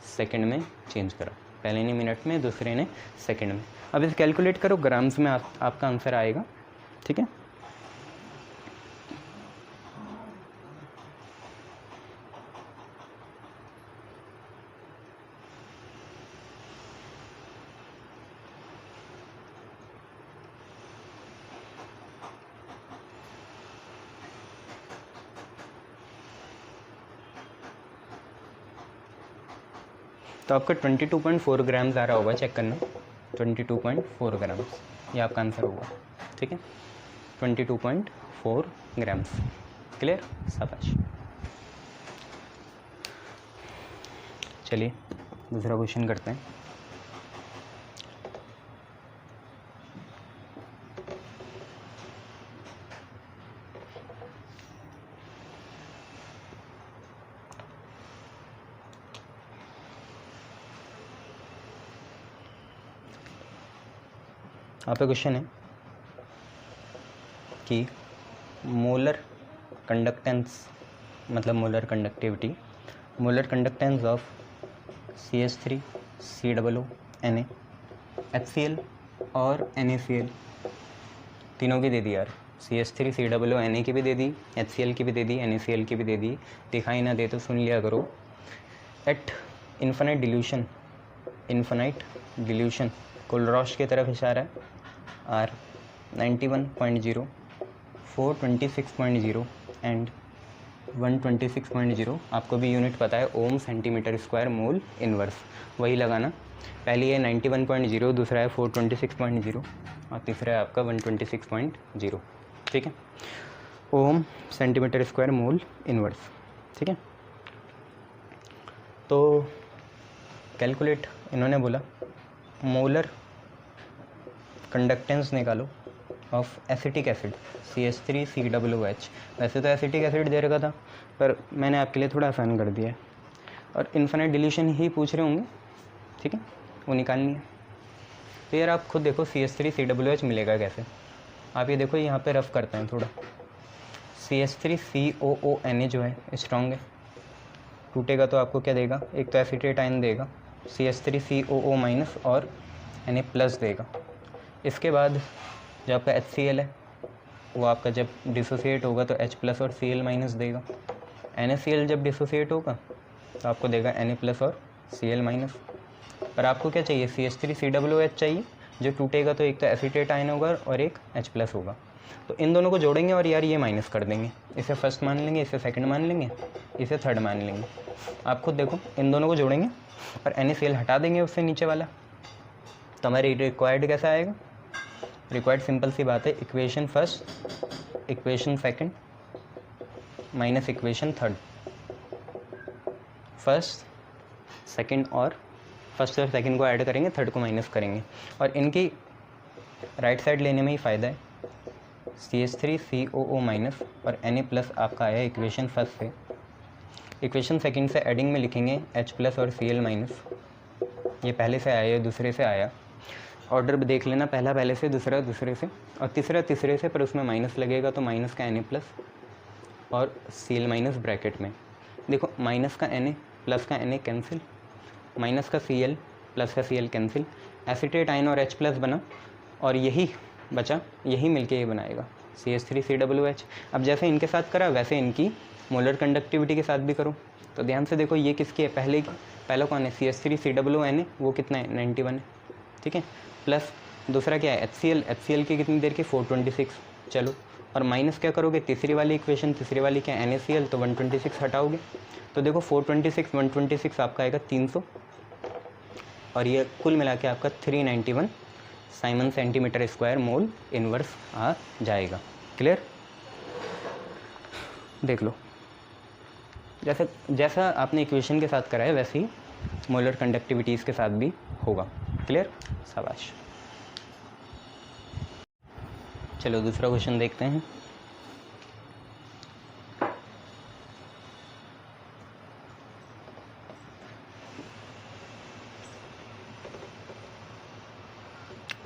सेकंड में चेंज करा। पहले ने मिनट में, दूसरे ने सेकंड में। अब इसे कैलकुलेट करो, ग्राम्स में आपका आंसर आएगा। ठीक है, तो आपका 22.4 ग्राम्स आ रहा होगा, चेक करना। 22.4 ग्राम्स ये आपका आंसर होगा। ठीक है, 22.4 ग्राम्स। क्लियर? शाबाश। चलिए दूसरा क्वेश्चन करते हैं। आपका क्वेश्चन है कि मोलर कंडक्टेंस, मतलब molar conductivity, molar conductance of CH3 COO Na HCl और NaCl तीनों की दे दी यार। CH3 COO Na की भी दे दी, HCl की भी दे दी, NaCl की भी दे दी। दिखाई ना दे तो सुन लिया करो। एट इन्फिनाइट डिल्यूशन कोलरॉश की तरफ इशारा है। R 91.0, 426.0 and 126.0। आपको भी यूनिट पता है, ओम सेंटीमीटर स्क्वायर मोल इनवर्स, वही लगाना। पहली है 91.0, दूसरा है 426.0 और तीसरा है आपका 126.0। ठीक है, ओम सेंटीमीटर स्क्वायर मोल इनवर्स। ठीक है, तो कैलकुलेट इन्होंने बोला मोलर कंडक्टेंस निकालो ऑफ एसिटिक एसिड CH3COOH। वैसे तो एसिटिक एसिड दे रखा था, पर मैंने आपके लिए थोड़ा आसान कर दिया है। और इन्फिनिट डिल्यूशन ही पूछ रहे होंगे, ठीक है, वो निकालनी है। तो यार आप खुद देखो CH3COOH मिलेगा कैसे। आप ये देखो, यहाँ पे रफ करते हैं थोड़ा। CH3COONA जो है स्ट्रॉन्ग है, टूटेगा तो आपको क्या देगा, एक तो एसिटेट आयन देगा CH3COO- और Na+ देगा। इसके बाद जो आपका HCl है वो आपका जब डिसोसिएट होगा तो H+ और Cl- देगा। NaCl जब डिसोसिएट होगा तो आपको देगा Na+ और Cl-। पर आपको क्या चाहिए, CH3COOH चाहिए, जो टूटेगा तो एक तो एसिटेट आयन होगा और एक H+ होगा। तो इन दोनों को जोड़ेंगे और यार ये माइनस कर देंगे, इसे फर्स्ट मान लेंगे, इसे सेकंड मान लेंगे, इसे थर्ड मान लेंगे। आप खुद देखो, इन दोनों को जोड़ेंगे और NaCl हटा देंगे उससे नीचे वाला, तो हमारे रिक्वायर्ड कैसा आएगा। रिक्वायर्ड सिंपल सी बात है, equation first, equation second minus equation third. First second और सेकंड को ऐड करेंगे, थर्ड को माइनस करेंगे, और इनकी राइट साइड लेने में ही फ़ायदा है। CH3COO- और Na+ आपका आया इक्वेशन फर्स्ट से। इक्वेशन सेकंड से एडिंग में लिखेंगे H+ और Cl-। ये पहले से आया, दूसरे से आया, ऑर्डर देख लेना, पहला पहले से, दूसरा दूसरे से, और तीसरा तीसरे से, पर उसमें माइनस लगेगा तो माइनस का Na+ और Cl- ब्रैकेट में। देखो माइनस का Na प्लस का Na कैंसिल, माइनस का Cl प्लस का Cl कैंसिल, एसिटेट आयन और H+ बना, और यही बचा, यही मिलके ये बनाएगा CH3COOH। अब जैसे इनके साथ करा वैसे इनकी मोलर कंडक्टिविटी के साथ भी करो। तो ध्यान से देखो, ये किसकी है, पहले की, पहला कौन है, CH3COONA, वो कितना है, 91 है, ठीक है, प्लस दूसरा क्या है, HCl की कितनी देर की, 426। चलो, और माइनस क्या करोगे, तीसरी वाली इक्वेशन, तीसरी वाली क्या है, NaCl, तो 126 हटाओगे, तो देखो 426 126 आपका आएगा 300, और ये कुल मिला के आपका 391 siemens centimetre square mole inverse आ जाएगा। क्लियर, देख लो, जैसा आपने इक्वेशन के साथ करा है वैसे ही मोलर कंडक्टिविटीज़ के साथ भी होगा। क्लियर, शाबाश। चलो दूसरा क्वेश्चन देखते हैं।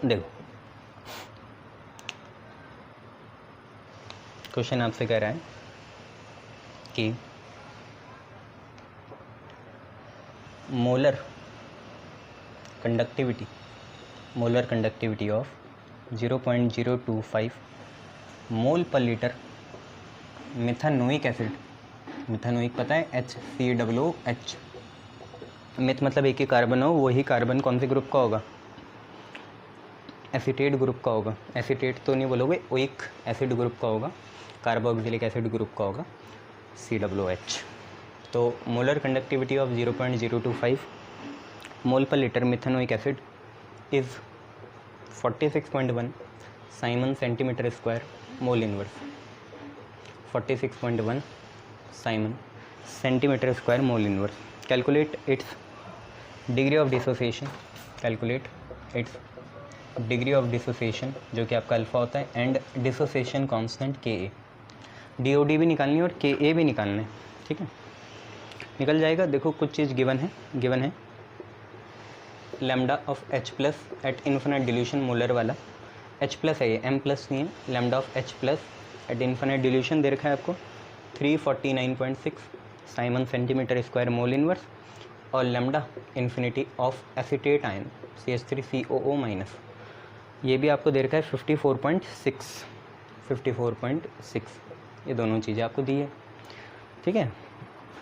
देखो क्वेश्चन आपसे कह रहा है कि molar conductivity of 0.025 mole per litre methanoic acid, मिथानोइक पता है HCOOH, मिथ मतलब एक ही कार्बन हो, वही कार्बन कौन से ग्रुप का होगा, एसिटेट ग्रुप का होगा। एसिटेट तो नहीं बोलोगे, ओइक एसिड ग्रुप का होगा, कार्बोक्सिलिक एसिड ग्रुप का होगा COOH। तो molar conductivity of 0.025 mole per litre methanoic acid is 46.1 siemens centimetre square mole inverse. 46.1 siemens centimetre square mole inverse. Calculate its degree of dissociation, calculate its degree of dissociation जो कि आपका alpha होता है, and dissociation constant Ka। DOD भी निकालनी है और Ka भी निकालना है, ठीक है, निकल जाएगा। देखो कुछ चीज़ गिवन है lambda of H+ at infinite dilution, molar वाला H+ है ये, M+ नहीं है। Lambda of H+ at infinite dilution दे रखा है आपको 349.6 siemens centimetre square mole inverse, और lambda infinity of acetate ion CH3COO- ये भी आपको दे रखा है 54.6। ये दोनों चीज़ें आपको दी है, ठीक है।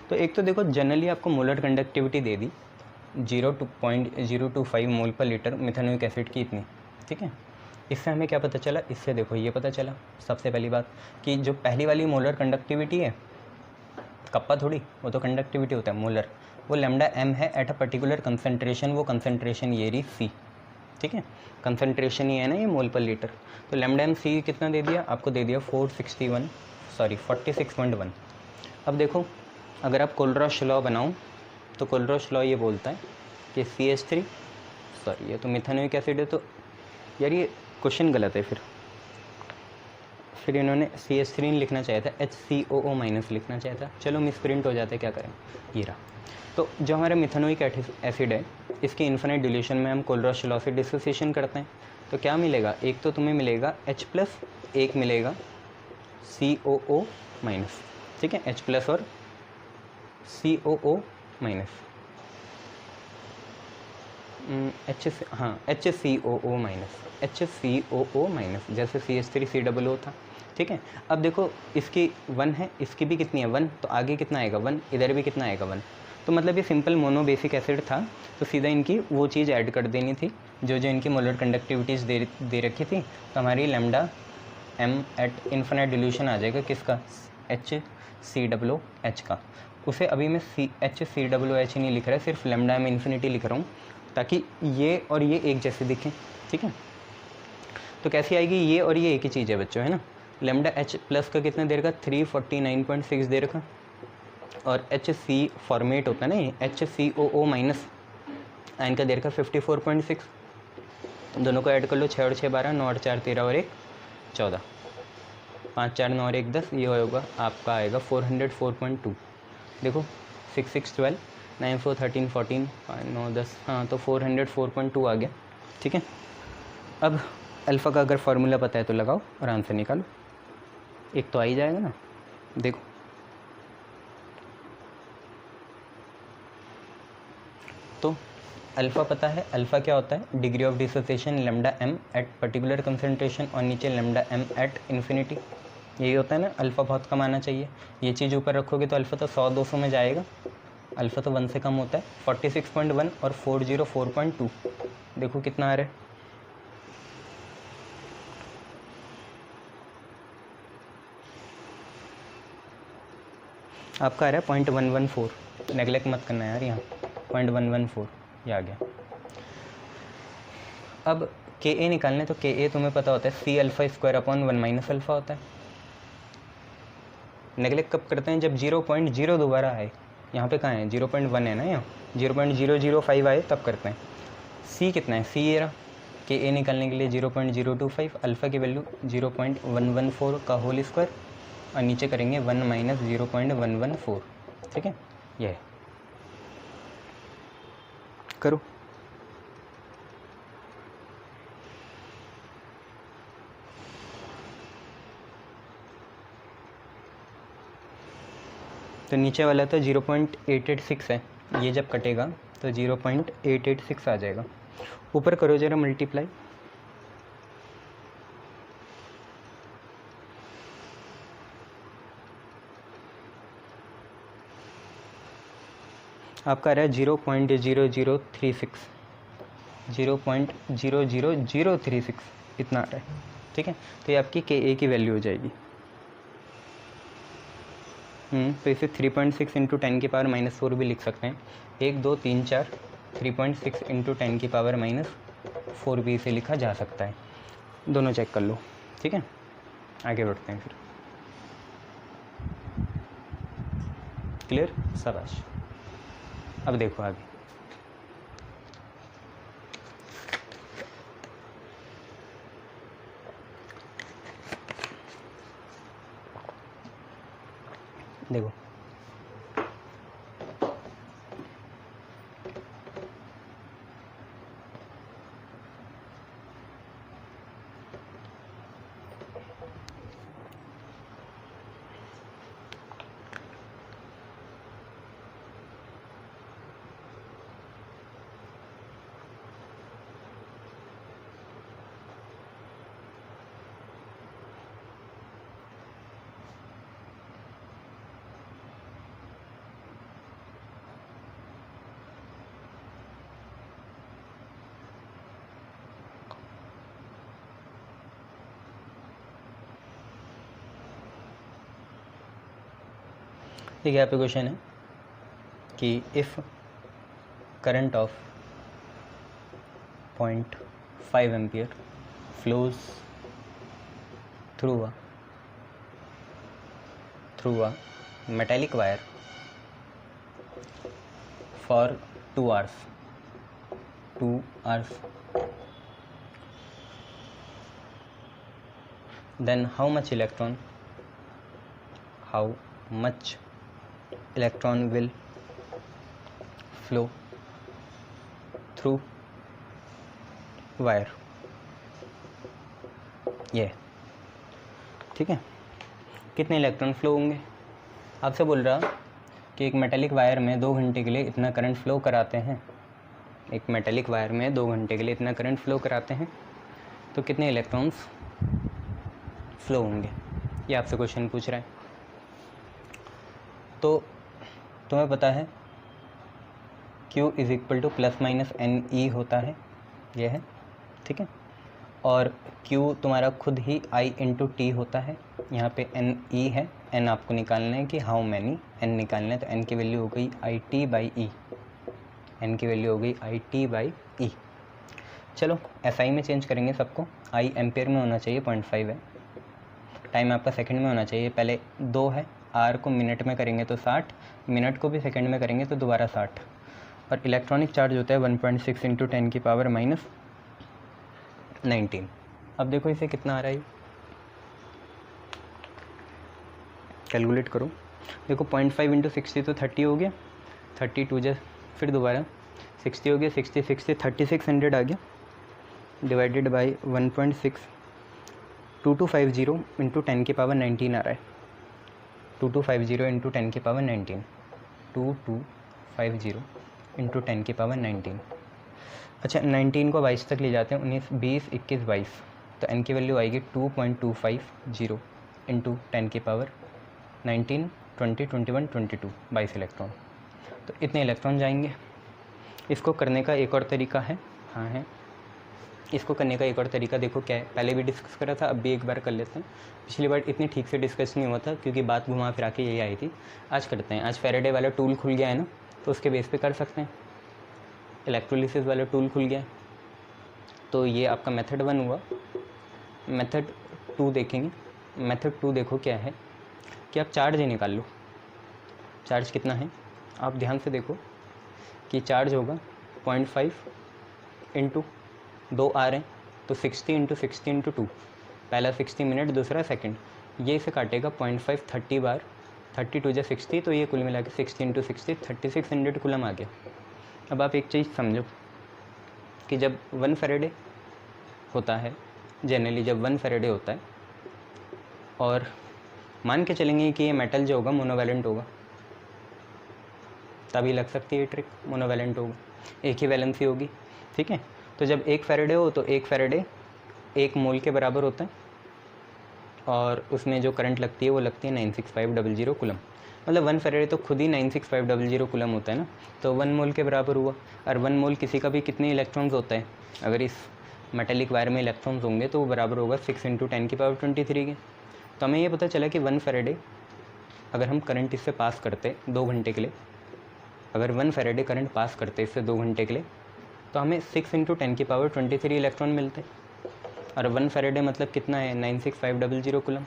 तो एक तो देखो जनरली आपको मोलर कंडक्टिविटी दे दी 0.025 mole per litre methanoic acid की इतनी, ठीक है। इससे हमें क्या पता चला, इससे देखो ये पता चला सबसे पहली बात कि जो पहली वाली मोलर कंडक्टिविटी है, कप्पा थोड़ी, वो तो कंडक्टिविटी होता है, मोलर, वो लैम्डा m है एट अ पर्टिकुलर कंसनट्रेशन, वो कंसनट्रेशन ये रही C, ठीक है, कंसनट्रेशन ही है ना ये मोल पर लीटर। तो लैम्डा m C कितना दे दिया आपको, दे दिया 46.1। अब देखो अगर आप कोलरॉश लॉ बनाओ तो कोलरॉश लॉ ये बोलता है कि ये तो मिथानोइक एसिड है, तो यार ये क्वेश्चन गलत है फिर, फिर इन्होंने CH3 नहीं लिखना चाहिए था, HCOO माइनस लिखना चाहिए था। चलो मिसप्रिंट हो जाते, क्या करें, ये रहा। तो जो हमारा मिथेनोइक एसिड है, इसके इन्फिनिट डिल्यूशन में हम कोलरॉस लॉ से डिसोसिएशन करते हैं, तो क्या मिलेगा, एक तो तुम्हें मिलेगा H+, एक मिलेगा COO माइनस, ठीक है, H+ और COO माइनस, HCOO माइनस, जैसे CH3COO था, ठीक है। अब देखो इसकी 1 है, इसकी भी कितनी है 1, तो आगे कितना आएगा 1, इधर भी कितना आएगा 1, तो मतलब ये सिंपल मोनो बेसिक एसिड था, तो सीधा इनकी वो चीज़ ऐड कर देनी थी जो इनकी मोलर कंडक्टिविटीज़ दे रखी थी। तो हमारी lambda m at infinite dilution आ जाएगा किसका, HCOOH का। उसे अभी मैं HCOOH नहीं लिख रहा है, सिर्फ लैम्डा m इन्फिनिटी लिख रहा हूँ, ताकि ये और ये एक जैसे दिखें, ठीक है। तो कैसी आएगी, ये और ये एक ही चीज़ है बच्चों, है ना। लैम्डा H+ का कितने दे रखा, 349.6 दे रखा, और HC फॉर्मेट होता है ना ये, HCOO माइनस आयन का दे रखा 54.6। दोनों को ऐड कर लो, 6 और 6 12, 9 और 4 13 और 1 14, 5 4 9 और 1 10, ये होगा आपका आएगा 404.2। देखो 6 6 12, 9 4 13 14, 5 9 10, हाँ तो 404.2 आ गया, ठीक है। अब अल्फ़ा का अगर फार्मूला पता है तो लगाओ और आंसर निकालो, एक तो आ ही जाएगा ना। देखो तो अल्फ़ा पता है, अल्फ़ा क्या होता है, degree of dissociation lambda m at particular concentration, और नीचे लैम्डा m एट इन्फिनिटी, यही होता है ना। अल्फ़ा बहुत कम आना चाहिए, ये चीज़ ऊपर रखोगे तो अल्फ़ा तो 100 200 में जाएगा, अल्फ़ा तो 1 से कम होता है। 46.1 और 404.2, देखो कितना आ रहा है, आपका आ रहा है 0.114, नेगलेक्ट मत करना यार, यहाँ 0.114 ये आ गया। अब Ka निकालने, तो Ka तुम्हें पता होता है C⁴/1 - अल्फ़ा होता है। नेगलेक्ट कब करते हैं, जब 0.0 दोबारा आए, यहाँ पे कहाँ है 0.1 है ना, यहाँ 0.005 आए तब करते हैं। C कितना है, C ये रहा, Ka निकालने के लिए 0.025, अल्फ़ा की वैल्यू 0.114 का होल स्क्वायर, और नीचे करेंगे 1 - 0.114, ठीक है, ये है। करो, तो नीचे वाला तो 0.886 है, ये जब कटेगा तो 0.886 आ जाएगा। ऊपर करो जरा मल्टीप्लाई, आपका आ रहा है 0.00036, 0.00036 इतना आ रहा है, ठीक है। तो ये आपकी Ka की वैल्यू हो जाएगी। तो इसे 3.6 × 10⁻⁻4 भी लिख सकते हैं, 1 2 3 4, 3.6 × 10⁻⁴ भी इसे लिखा जा सकता है। दोनों चेक कर लो, ठीक है, आगे बढ़ते हैं फिर। क्लियर, शाबाश। अब देखो आगे, देखो ठीक है, यहाँ पे क्वेश्चन है कि if current of 0.5 ampere flows through a metallic wire for 2 hours, then how much electron will flow through wire, ये ठीक है। कितने इलेक्ट्रॉन फ्लो होंगे, आपसे बोल रहा कि एक मेटेलिक वायर में 2 घंटे के लिए इतना करंट फ्लो कराते हैं, एक मेटेलिक वायर में 2 घंटे के लिए इतना करंट फ्लो कराते हैं, तो कितने इलेक्ट्रॉन्स फ्लो होंगे, ये आपसे क्वेश्चन पूछ रहा है। तो तुम्हें पता है Q is equal two plus minus NE होता है, ये है ठीक है। और Q तुम्हारा खुद ही I इंटू टी होता है, यहाँ पे NE है, N आपको निकालना है कि हाउ मैनी, N निकालना है, तो N की वैल्यू हो गई IT बाई E, N की वैल्यू हो गई IT बाई E। चलो SI में चेंज करेंगे सबको, I एम्पेयर में होना चाहिए, 0.5 है, टाइम आपका सेकंड में होना चाहिए, पहले 2 है, R को मिनट में करेंगे तो 60, मिनट को भी सेकंड में करेंगे तो दोबारा 60, और इलेक्ट्रॉनिक चार्ज होता है 1.6 इंटू 10 की पावर माइनस 19। अब देखो इसे कितना आ रहा है, कैलकुलेट करो, देखो 0.5 इंटू 60 तो 30 हो गया, 32 जैसे फिर दोबारा 60 हो गया, 60 3600 आ गया, डिवाइडेड बाई 1.6, 2250 इंटू 10 की पावर 19 आ रहा है, 2250 इंटू 10 की पावर 19, 2250 इंटू 10 की पावर 19। अच्छा 19 को 22 तक ले जाते हैं, 19 20 21 22, तो n की वैल्यू आएगी 2.250 इंटू 10 की पावर 19 20 21 22, 22 इलेक्ट्रॉन, तो इतने इलेक्ट्रॉन जाएंगे। इसको करने का एक और तरीका है, हाँ है, इसको करने का एक और तरीका देखो क्या है, पहले भी डिस्कस करा था, अब भी एक बार कर लेते हैं, पिछली बार इतनी ठीक से डिस्कस नहीं हुआ था क्योंकि बात घुमा फिरा के यही आई थी। आज करते हैं, आज फैराडे वाला टूल खुल गया है ना, तो उसके बेस पे कर सकते हैं, इलेक्ट्रोलिसिस वाला टूल खुल गया है। तो ये आपका मेथड 1 हुआ। मेथड 2 देखेंगे, मेथड 2 देखो क्या है कि आप चार्ज ही निकाल लो, चार्ज कितना है आप ध्यान से देखो कि चार्ज होगा 0.5 इंटू 2 आ रहे हैं, तो 60 इंटू 60 इंटू 2, पहला 60 मिनट, दूसरा सेकंड, ये इसे काटेगा 0.5 30 बार, 32 या 60, तो ये कुल मिला के 60 इंटू 60 3600 कूलम आ गया। अब आप एक चीज़ समझो कि जब 1 फैराडे होता है, जनरली जब 1 फैराडे होता है, और मान के चलेंगे कि ये मेटल जो होगा मोनोवैलेंट होगा, तभी लग सकती है ट्रिक, मोनोवैलेंट होगा, एक ही वैलेंसी होगी, ठीक है। तो जब 1 फैराडे हो तो 1 फैराडे 1 मोल के बराबर होता है, और उसमें जो करंट लगती है वो लगती है 96500 कूलम, मतलब 1 फैराडे तो खुद ही 96500 कूलम होता है ना, तो 1 मोल के बराबर हुआ। और 1 मोल किसी का भी कितने इलेक्ट्रॉन्स होता है, अगर इस मेटेलिक वायर में इलेक्ट्रॉन्स होंगे तो वो बराबर होगा 6 इंटू 10 की पावर 23 के। तो हमें ये पता चला कि 1 फैराडे अगर हम करंट इससे पास करते 2 घंटे के लिए, अगर 1 फैराडे करंट पास करते इससे 2 घंटे के लिए, तो हमें 6 इंटू 10 की पावर 23 इलेक्ट्रॉन मिलते। और 1 फैराडे मतलब कितना है, 96500 कूलम।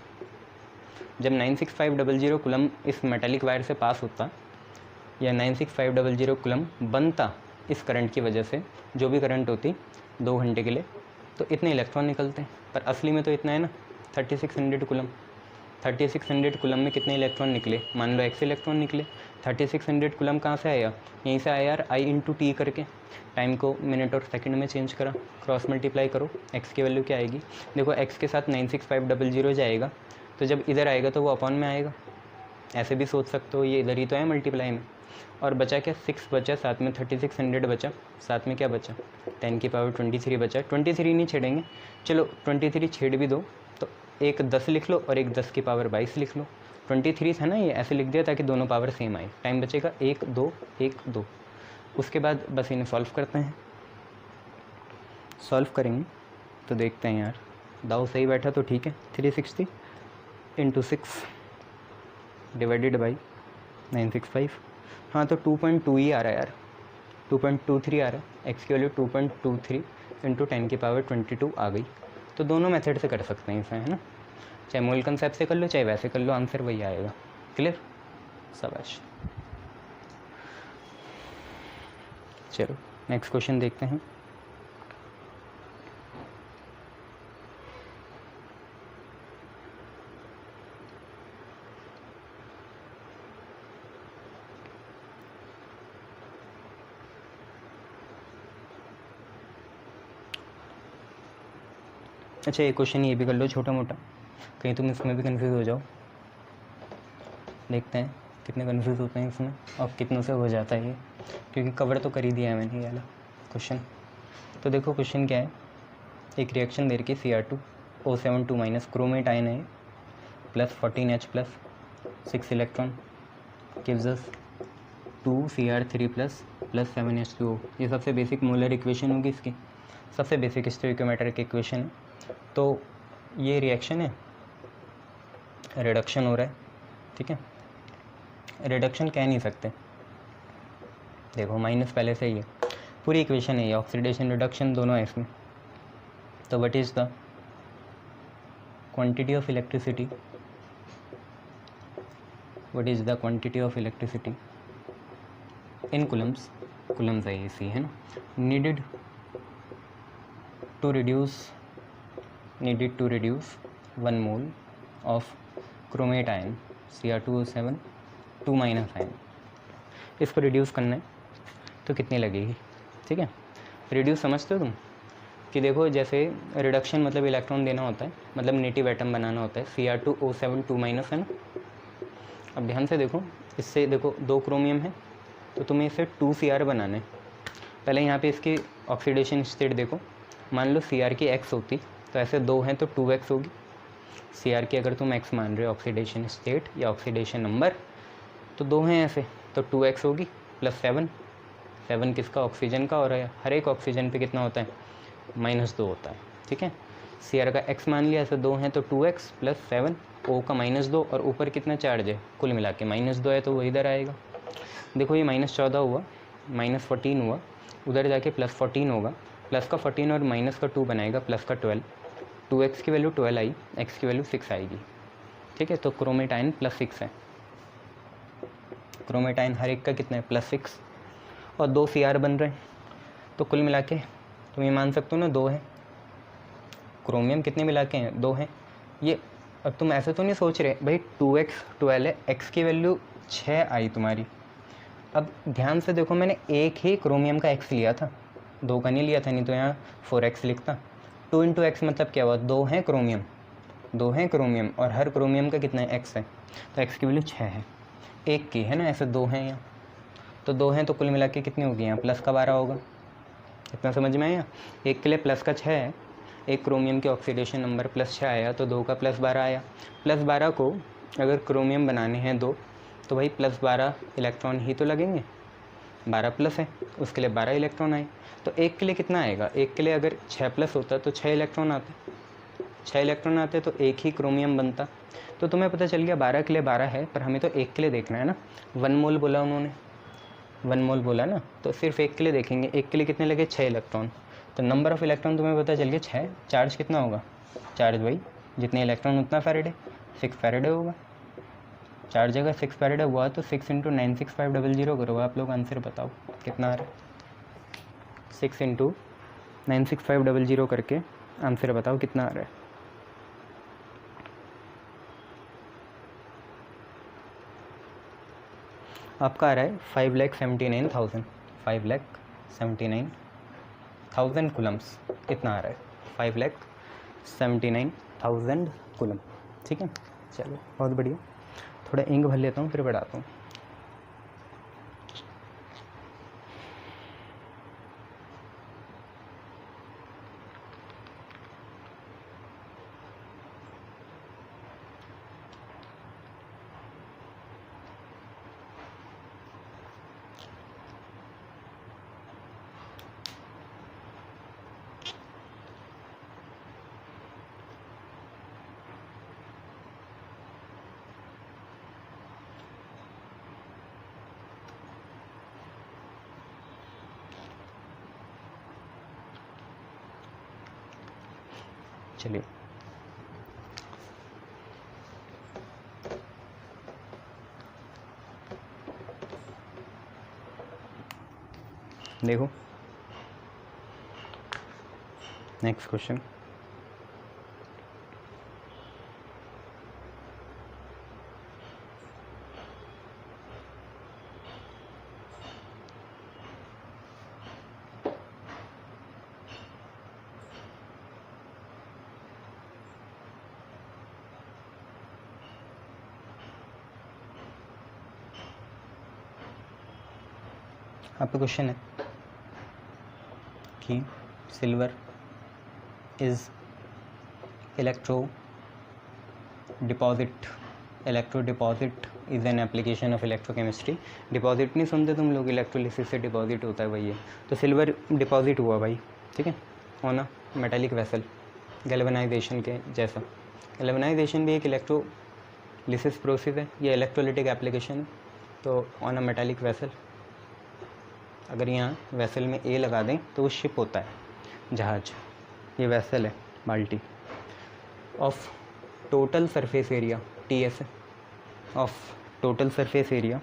जब 96500 कूलम इस मेटेलिक वायर से पास होता, या 96500 कूलम बनता इस करंट की वजह से, जो भी करंट होती 2 घंटे के लिए, तो इतने इलेक्ट्रॉन निकलते हैं। पर असली में तो इतना है ना, 3600 कूलम। 3600 कूलम में कितने इलेक्ट्रॉन निकले, मान लो x इलेक्ट्रॉन निकले। 3600 कूलम कहाँ से आया, यहीं से आया यार, I इंटू टी करके, टाइम को मिनट और सेकंड में चेंज करा, क्रॉस मल्टीप्लाई करो, x की वैल्यू क्या आएगी, देखो x के साथ 96500 जाएगा, तो जब इधर आएगा तो वो अपॉन में आएगा, ऐसे भी सोच सकते हो, ये इधर ही तो है मल्टीप्लाई में। और बचा क्या, 6 बचा, साथ में 3600 बचा, साथ में क्या बचा, 10 की पावर 23 बचा। 23 नहीं छेड़ेंगे, चलो 23 छेड़ भी दो, तो एक 10 लिख लो और एक 10 की पावर 22 लिख लो। 23 था ना, ये ऐसे लिख दिया ताकि दोनों पावर सेम आए। टाइम बचेगा 1 2 1 2। उसके बाद बस इन्हें सॉल्व करते हैं। सॉल्व करेंगे तो देखते हैं यार, दाव सही बैठा तो ठीक है। 360 इंटू 6 डिवाइडेड बाई 965, हाँ तो 2.2 ही आ रहा है यार, 2.23 आ रहा है। एक्स की वैल्यू 2.23 इंटू 10 की पावर 22 आ गई। तो दोनों मेथड से कर सकते हैं इसे, है ना, चाहे मोल कंसेप्ट से कर लो चाहे वैसे कर लो, आंसर वही आएगा। क्लियर, शाबाश। चलो नेक्स्ट क्वेश्चन देखते हैं। अच्छा एक क्वेश्चन ये भी कर लो छोटा मोटा, कहीं तुम इसमें भी कंफ्यूज हो जाओ। देखते हैं कितने कंफ्यूज होते हैं इसमें और कितनों से हो जाता है ये, क्योंकि कवर तो कर ही दिया है मैंने ये वाला क्वेश्चन। तो देखो क्वेश्चन क्या है, एक रिएक्शन दे रखी Cr2O72 माइनस, क्रोमेट आयन है plus 14H plus 6 electron gives us 2Cr3 plus 7H2O। ये सबसे बेसिक मोलर इक्वेशन होगी इसकी, सबसे बेसिक स्टोइकोमेट्रिक इक्वेशन है। तो ये रिएक्शन है, रिडक्शन हो रहा है, ठीक है। रिडक्शन कह नहीं सकते, देखो माइनस पहले से ही है, पूरी इक्वेशन है ये, ऑक्सीडेशन रिडक्शन दोनों है इसमें। तो what is the quantity of electricity, what is the quantity of electricity in coulombs, coulombs है इसी है ना, needed to reduce 1 mole of chromate ion Cr2O7 2 minus ion. इसको रिड्यूस करना है तो कितनी लगेगी, ठीक है। रिड्यूस समझते हो तुम कि देखो जैसे रिडक्शन मतलब इलेक्ट्रॉन देना होता है, मतलब नेटिव एटम बनाना होता है, Cr2O7 2 माइनस है ना। अब ध्यान से देखो, इससे देखो 2 क्रोमियम है तो तुम्हें इसे 2Cr बनाना है। पहले यहाँ पे इसकी ऑक्सीडेशन स्टेट देखो, मान लो Cr की x होती तो ऐसे 2 हैं तो 2x होगी। Cr की अगर तुम x मान रहे हो ऑक्सीडेशन स्टेट या ऑक्सीडेशन नंबर, तो 2 हैं ऐसे तो 2x होगी प्लस 7 किसका, ऑक्सीजन का, और हर एक ऑक्सीजन पे कितना होता है, -2 होता है, ठीक है। Cr का x मान लिया, ऐसे 2 हैं तो 2x प्लस 7, O का -2, और ऊपर कितना चार्ज है कुल मिला के -2 है तो वो इधर आएगा। देखो ये -14 हुआ, -14 हुआ, उधर जाके +14 होगा, प्लस का 14 और माइनस का 2 बनाएगा प्लस का 12, 2x की वैल्यू 12 आई, x की वैल्यू 6 आएगी, ठीक है। तो क्रोमेट आयन +6 है, क्रोमेट आयन हर एक का कितना है +6, और 2 Cr बन रहे हैं, तो कुल मिला के तुम ये मान सकते हो ना 2 है, क्रोमियम कितने मिला के हैं 2 हैं ये। अब तुम ऐसे तो नहीं सोच रहे भाई 2x 12 है, x की वैल्यू 6 आई तुम्हारी। अब ध्यान से देखो, मैंने एक ही क्रोमियम का x लिया था, 2 का नहीं लिया था, नहीं तो यहाँ 4x लिखता। 2 × x मतलब क्या हुआ, 2 हैं क्रोमियम, 2 हैं क्रोमियम, और हर क्रोमियम का कितना है x है, तो x की वैल्यू 6 है, एक की है ना, ऐसे 2 हैं यहाँ, तो 2 हैं तो कुल मिला के कितनी होगी यहाँ प्लस का 12 होगा। इतना समझ में आया, एक के लिए प्लस का 6 है, एक क्रोमियम के ऑक्सीडेशन नंबर +6 आया तो 2 का +12 आया। +12 को अगर क्रोमियम बनाने हैं 2 तो भाई +12 इलेक्ट्रॉन ही तो लगेंगे, 12 प्लस है उसके लिए 12 इलेक्ट्रॉन आए, तो एक के लिए कितना आएगा, एक के लिए अगर 6 प्लस होता तो 6 इलेक्ट्रॉन आते, 6 इलेक्ट्रॉन आते तो एक ही क्रोमियम बनता। तो तुम्हें पता चल गया 12 के लिए 12 है, पर हमें तो एक के लिए देखना है ना, 1 मोल बोला उन्होंने, 1 मोल बोला ना, तो सिर्फ एक के लिए देखेंगे, एक के लिए कितने लगे 6 इलेक्ट्रॉन, तो नंबर ऑफ़ इलेक्ट्रॉन तुम्हें पता चल गया 6। चार्ज कितना होगा, चार्ज भाई जितने इलेक्ट्रॉन उतना फैरेडे, 6 फैरेडे होगा। चार्ज अगर 6 फैरेडे हुआ तो 6 × 96500 करो, आप लोग आंसर बताओ कितना आ रहा है, 6 × 96500 करके आंसर बताओ कितना आ रहा है। आपका आ रहा है 5,79,000, 5,79,000 कूलम्स, इतना आ रहा है 5,79,000 कूलम, ठीक है। चलो बहुत बढ़िया, थोड़ा इंक भर लेता हूँ फिर बढ़ाता हूँ। चलिए देखो नेक्स्ट क्वेश्चन, आपका क्वेश्चन है कि silver is electro deposit is an application of electrochemistry. Deposit नहीं सुनते तुम लोग, इलेक्ट्रोलिसिस से डिपॉजिट होता है वही है। तो सिल्वर डिपॉजिट हुआ भाई, ठीक है, on a metallic vessel, galvanisation के जैसा। गैल्वेनाइजेशन भी एक इलेक्ट्रोलिसिस प्रोसेस है, ये इलेक्ट्रोलिटिक एप्लीकेशन है। तो ऑन अ मेटालिक वेसल, अगर यहाँ वेसल में ए लगा दें तो वो शिप होता है, जहाज। ये वेसल है, बाल्टी। Of total surface area, TS, of total surface area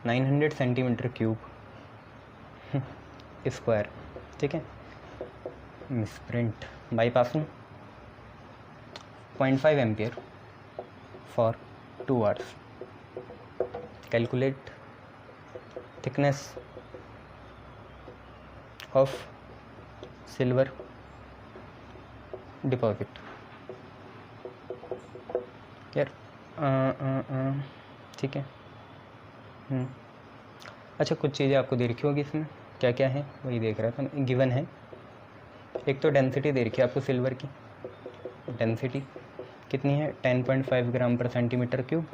900 centimetre cube square, ठीक है, misprint, bypassing 0.5 ampere for 2 hours. Calculate thickness of silver deposit. यार ठीक है। अच्छा, कुछ चीज़ें आपको दे रखी होगी इसमें, क्या क्या है वही देख रहा था। गिवन है, एक तो डेंसिटी दे रखी है आपको सिल्वर की। डेंसिटी कितनी है? 10.5 ग्राम पर सेंटीमीटर क्यूब।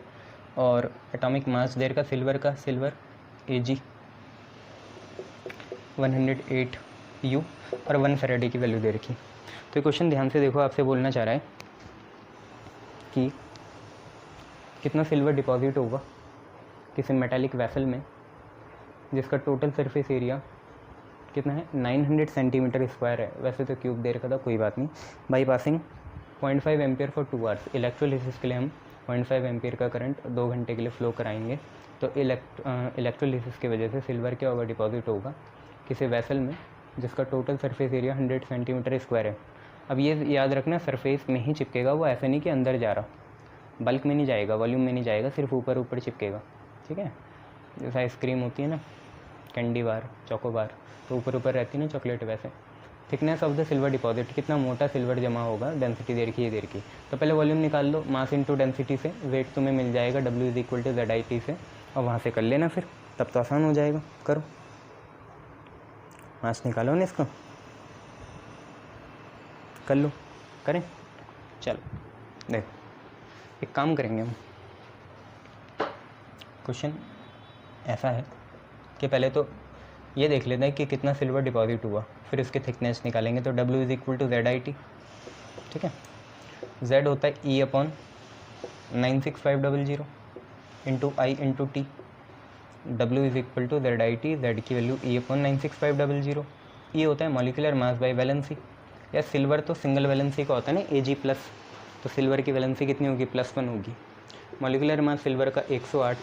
और एटॉमिक मास दे रखा सिल्वर का, सिल्वर Ag 108 U और 1 फैराडे की वैल्यू दे रखी। तो क्वेश्चन ध्यान से देखो, आपसे बोलना चाह रहा है कि कितना सिल्वर डिपॉजिट होगा किसी मेटालिक वेसल में जिसका टोटल सरफेस एरिया कितना है? 900 सेंटीमीटर स्क्वायर है। वैसे तो क्यूब दे रखा था, कोई बात नहीं। By passing 0.5 ampere for 2 hours. Electrolysis के लिए हम 0.5 एम्पियर का करंट 2 घंटे के लिए फ्लो कराएंगे। तो इलेक्ट्रोलिसिस की वजह से सिल्वर क्या होगा? डिपॉजिट होगा किसी वेसल में जिसका total surface area 100 centimetre square है। अब ये याद रखना, सरफेस में ही चिपकेगा वो, ऐसे नहीं कि अंदर जा रहा, बल्क में नहीं जाएगा, वॉल्यूम में नहीं जाएगा, सिर्फ ऊपर ऊपर चिपकेगा, ठीक है। जैसे आइसक्रीम होती है ना, कैंडी बार, चोको बार, तो ऊपर ऊपर रहती है ना चॉकलेट, वैसे। Thickness of the silver deposit, कितना मोटा सिल्वर जमा होगा, डेंसिटी दे रखी है, दे रखी। तो पहले वॉल्यूम निकाल लो, मास इंटू डेंसिटी से, वेट तुम्हें मिल जाएगा W = ZIT से, और वहाँ से कर लेना फिर, तब तो आसान हो जाएगा। करो, मास निकालो ना इसको, कर लो, करें, चलो देखो एक काम करेंगे हम। क्वेश्चन ऐसा है कि पहले तो ये देख लेते हैं कि कितना सिल्वर डिपॉजिट हुआ, फिर उसके थिकनेस निकालेंगे। तो W = ZIT, ठीक है। Z होता है E/96500 into I into T। W = ZIT, Z की वैल्यू E/96500। ये होता है मॉलिक्यूलर मास बाय वैलेंसी। या सिल्वर तो सिंगल वैलेंसी का होता है ना, Ag+, तो सिल्वर की वैलेंसी कितनी होगी? +1 होगी। मॉलिक्यूलर मास सिल्वर का 108,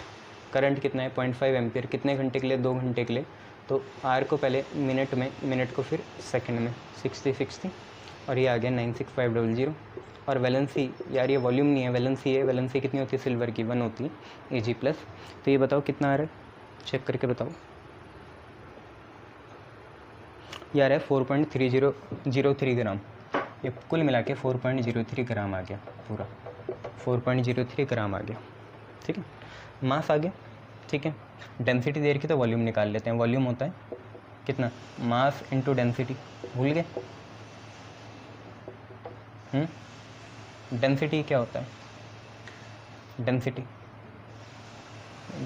करंट कितना है? 0.5 एम्पियर। कितने घंटे के लिए? 2 घंटे के लिए। तो R को पहले मिनट में, मिनट को फिर सेकंड में, 60 और ये आ गया 96500। और वैलेंसी, यार ये वॉल्यूम नहीं है, वैलेंसी है। वैलेंसी कितनी होती है सिल्वर की? 1 होती है, Ag+। तो ये बताओ कितना आ रहा है, चेक करके बताओ। यार है 4.3003 ग्राम। ये कुल मिला के 4.03 ग्राम आ गया, पूरा 4.03 ग्राम आ गया, ठीक है। मास आ गया, ठीक है। डेंसिटी दे रखी तो वॉल्यूम निकाल लेते हैं। वॉल्यूम होता है कितना? Mass into density. भूल गए? डेंसिटी क्या होता है?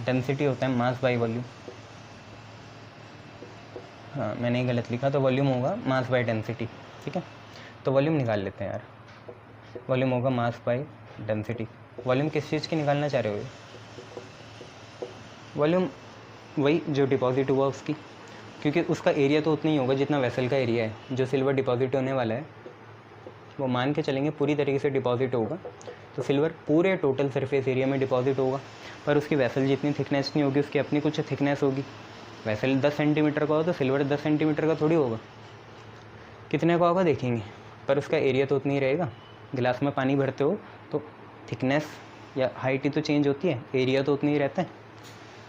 डेंसिटी होता है मास बाई वॉल्यूम। हाँ, मैंने गलत लिखा, तो वॉल्यूम होगा मास बाई डेंसिटी, ठीक है। तो वॉल्यूम निकाल लेते हैं यार। वॉल्यूम होगा मास बाई डेंसिटी। वॉल्यूम किस चीज़ की निकालना चाह रहे हो? वॉल्यूम वही जो डिपॉजिट हुआ उसकी, क्योंकि उसका एरिया तो उतना ही होगा जितना वेसल का एरिया है। जो सिल्वर डिपॉजिट होने वाला है वो मान के चलेंगे पूरी तरीके से डिपॉजिट होगा। तो सिल्वर पूरे टोटल सरफेस एरिया में डिपॉजिट होगा, पर उसकी वेसल जितनी थिकनेस नहीं होगी, उसकी अपनी कुछ थिकनेस होगी। वेसल 10 सेंटीमीटर का हो तो सिल्वर 10 सेंटीमीटर का थोड़ी होगा, कितने का होगा देखेंगे, पर उसका एरिया तो उतना ही रहेगा। गिलास में पानी भरते हो तो थिकनेस या हाइट ही तो चेंज होती है, एरिया तो उतना ही रहता है।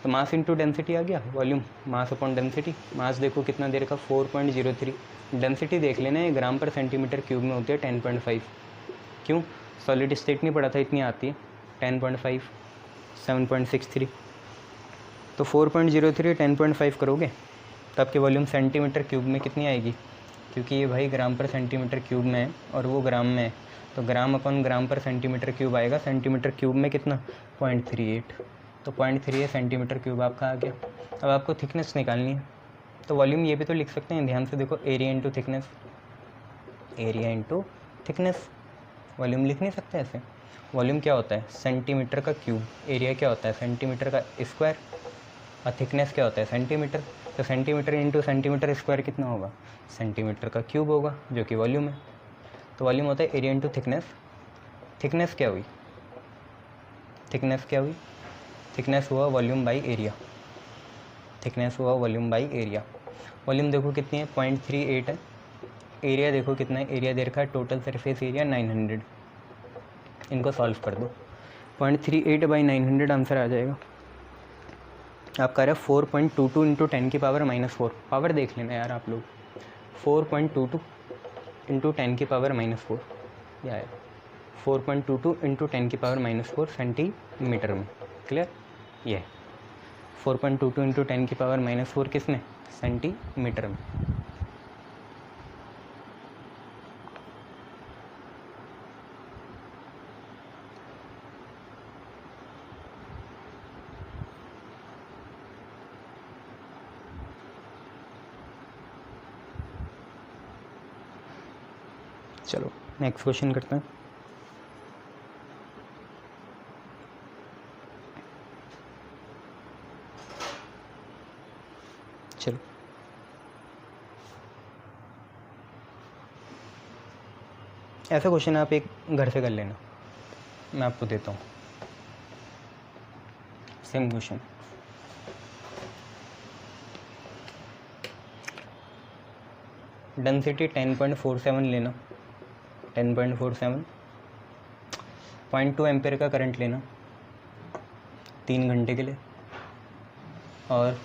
तो मास इंटू डेंसिटी आ गया, वॉल्यूम मास अपॉन डेंसिटी। मास देखो कितना दे रखा? 4.03। डेंसिटी देख लेना है, ग्राम पर सेंटीमीटर क्यूब में होती है 10.5। क्यों? सॉलिड स्टेट नहीं पढ़ा था, इतनी आती है। 10.5 7.63 तो 4.03 10.5 करोगे तो आपकी वॉल्यूम सेंटीमीटर क्यूब में कितनी आएगी, क्योंकि ये भाई ग्राम पर सेंटीमीटर क्यूब में है और वो ग्राम में है, तो ग्राम अपन ग्राम पर सेंटीमीटर क्यूब आएगा। सेंटीमीटर क्यूब में कितना 0.38, तो 0.38 सेंटीमीटर क्यूब आपका आ गया। अब आपको थिकनेस निकालनी है, तो वॉल्यूम ये भी तो लिख सकते हैं, ध्यान से देखो, area into thickness, area into thickness. Volume लिख नहीं सकते ऐसे। वॉल्यूम क्या होता है, सेंटीमीटर का क्यूब, एरिया क्या होता है, सेंटीमीटर का स्क्वायर, और थिकनेस क्या होता है, सेंटीमीटर। तो सेंटीमीटर इंटू सेंटीमीटर स्क्वायर कितना होगा, सेंटीमीटर का क्यूब होगा, जो कि वॉल्यूम है। तो वॉल्यूम होता है एरिया इंटू थिकनेस। थिकनेस क्या हुई, थिकनेस क्या हुई, थिकनेस हुआ वॉल्यूम बाई एरिया, थिकनेस हुआ वॉल्यूम बाई एरिया। वॉल्यूम देखो कितनी है, 0.38 है। एरिया देखो कितना है, एरिया दे रखा है टोटल सरफेस एरिया 900। इनको सॉल्व कर दो, 0.38 बाई 900 आंसर आ जाएगा आपका। रहा 4.22 इंटू 10 की पावर -4। पावर देख लेना यार आप लोग, 4.22 इंटू 10 की पावर -4, या 4.22 इंटू 10 की पावर -4 सेंटीमीटर में। क्लियर, ये 4.22 इंटू 10 की पावर -4 किसमें, सेंटीमीटर में। चलो नेक्स्ट क्वेश्चन करते हैं। चलो ऐसा क्वेश्चन आप एक घर से कर लेना, मैं आपको देता हूँ सेम क्वेश्चन। डेंसिटी 10.47 लेना, 10.47, 0.2 एम्पेयर का करंट लेना 3 घंटे के लिए, और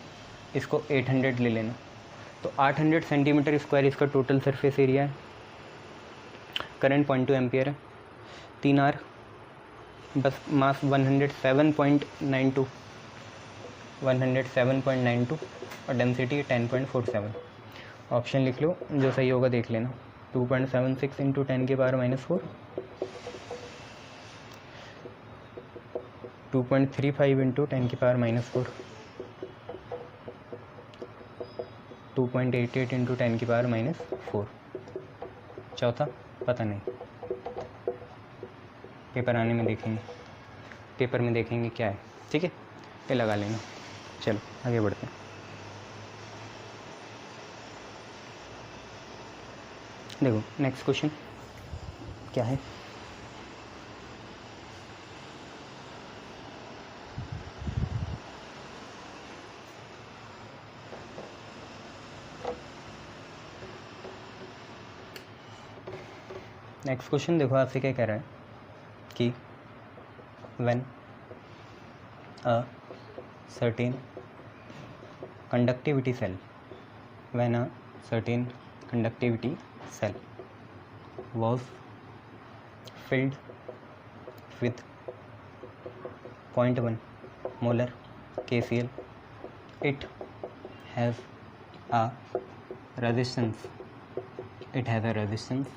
इसको 800 ले लेना। तो 800 सेंटीमीटर स्क्वायर इसका टोटल सरफेस एरिया है, करंट 0.2 एम्पियर है, 3 आर, बस मास 107.92, 107.92 और डेंसिटी 10.47। ऑप्शन लिख लो, जो सही होगा देख लेना। 2.76 इंटू 10 की पावर -4, 2.35 इंटू 10 की पावर -4, 2.88 इंटू 10 की पावर -4। चौथा पता नहीं, पेपर आने में देखेंगे, पेपर में देखेंगे क्या है, ठीक है, ये लगा लेना। चलो आगे बढ़ते हैं। देखो नेक्स्ट क्वेश्चन क्या है, नेक्स्ट क्वेश्चन देखो आपसे क्या कह रहा है कि when a certain conductivity cell, when a certain conductivity cell was filled with 0.1 molar KCl, it has a resistance, it has a resistance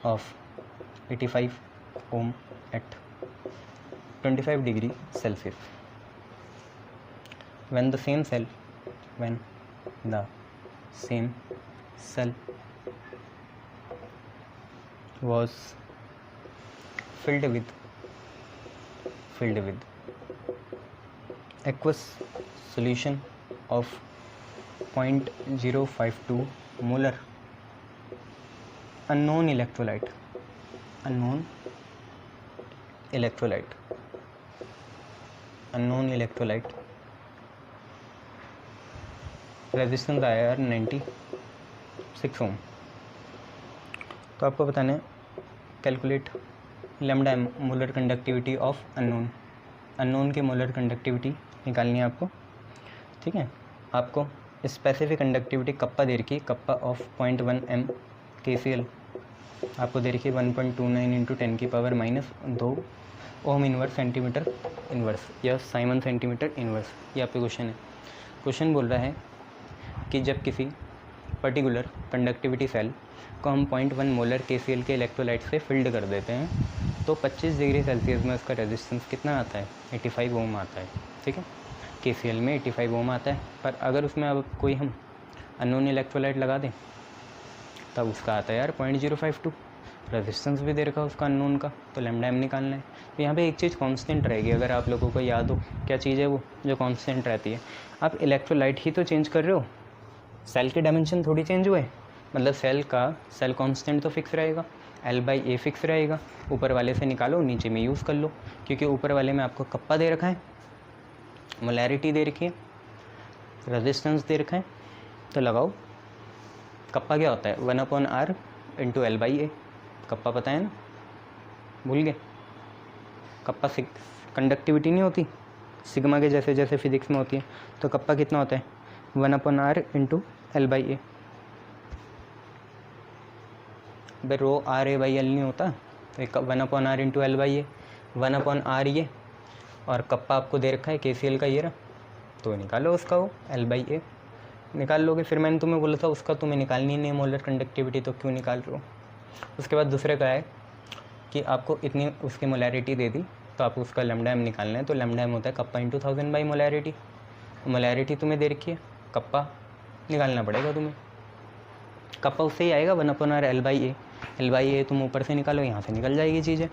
of 85 ohm at 25 degree Celsius. When the same cell was filled with aqueous solution of 0.052 molar unknown electrolyte, resistance आया यार 96 ohm. तो आपको बताना है calculate lambda M molar conductivity of unknown की molar conductivity निकालनी है आपको, ठीक है। आपको स्पेसिफिक कंडक्टिविटी कप्पा दे रखी है, कप्पा ऑफ 0.1 m KCl आपको दे रखी है 1.29 इंटू 10 की power -2 ohm inverse centimetre inverse या साइमन सेंटीमीटर इनवर्स, ये आपके क्वेश्चन है। क्वेश्चन बोल रहा है कि जब किसी पर्टिकुलर कंडक्टिविटी सेल को हम 0.1 मोलर KCl के इलेक्ट्रोलाइट से फिल्ड कर देते हैं तो 25 डिग्री सेल्सियस में उसका रेजिस्टेंस कितना आता है, 85 ओम आता है। ठीक है, KCl में 85 ओम आता है, पर अगर उसमें अब कोई हम अननोन इलेक्ट्रोलाइट लगा दें तब उसका आता है यार 0.052, रेजिस्टेंस भी दे रखा उसका अननोन का, तो लैम्डा एम निकालना है। तो यहाँ पे एक चीज़ कांस्टेंट रहेगी, अगर आप लोगों को याद हो क्या चीज़ है वो जो कांस्टेंट रहती है। आप इलेक्ट्रोलाइट ही तो चेंज कर रहे हो, सेल के डायमेंशन थोड़ी चेंज हुए, मतलब सेल कांस्टेंट तो फिक्स रहेगा, L/A फिक्स रहेगा। ऊपर वाले से निकालो, नीचे में यूज़ कर लो, क्योंकि ऊपर वाले में आपको कप्पा दे रखा है, मोलैरिटी दे रखी है, रेजिस्टेंस दे रखा है, तो लगाओ। कप्पा क्या होता है, 1/R × L/A। कप्पा पता है ना, भूल गए? कप्पा कंडक्टिविटी नहीं होती सिग्मा के जैसे जैसे फिजिक्स में होती है, तो कप्पा कितना होता है 1/R × L/A। भाई ρ/A/L नहीं होता, तो 1/R × L/A, 1/R ये, और कप्पा आपको दे रखा है KCl का ये रहा, तो निकालो उसका वो L/A निकाल लोगे। फिर मैंने तुम्हें बोला था उसका तुम्हें निकालनी नहीं है मोलर कंडक्टिविटी, तो क्यों निकाल रहे हो। उसके बाद दूसरे का है कि आपको इतनी उसकी मोलैरिटी दे दी तो आपको उसका लैम्डा एम निकालना है, तो लैम्डा एम होता है कप्पा × 1000 बाई मोलैरिटी। मोलैरिटी तुम्हें दे रखी है, कप्पा निकालना पड़ेगा तुम्हें। कप्पा उससे ही आएगा 1/R L/A। L/A तुम ऊपर से निकालो, यहाँ से निकल जाएगी चीज़ें।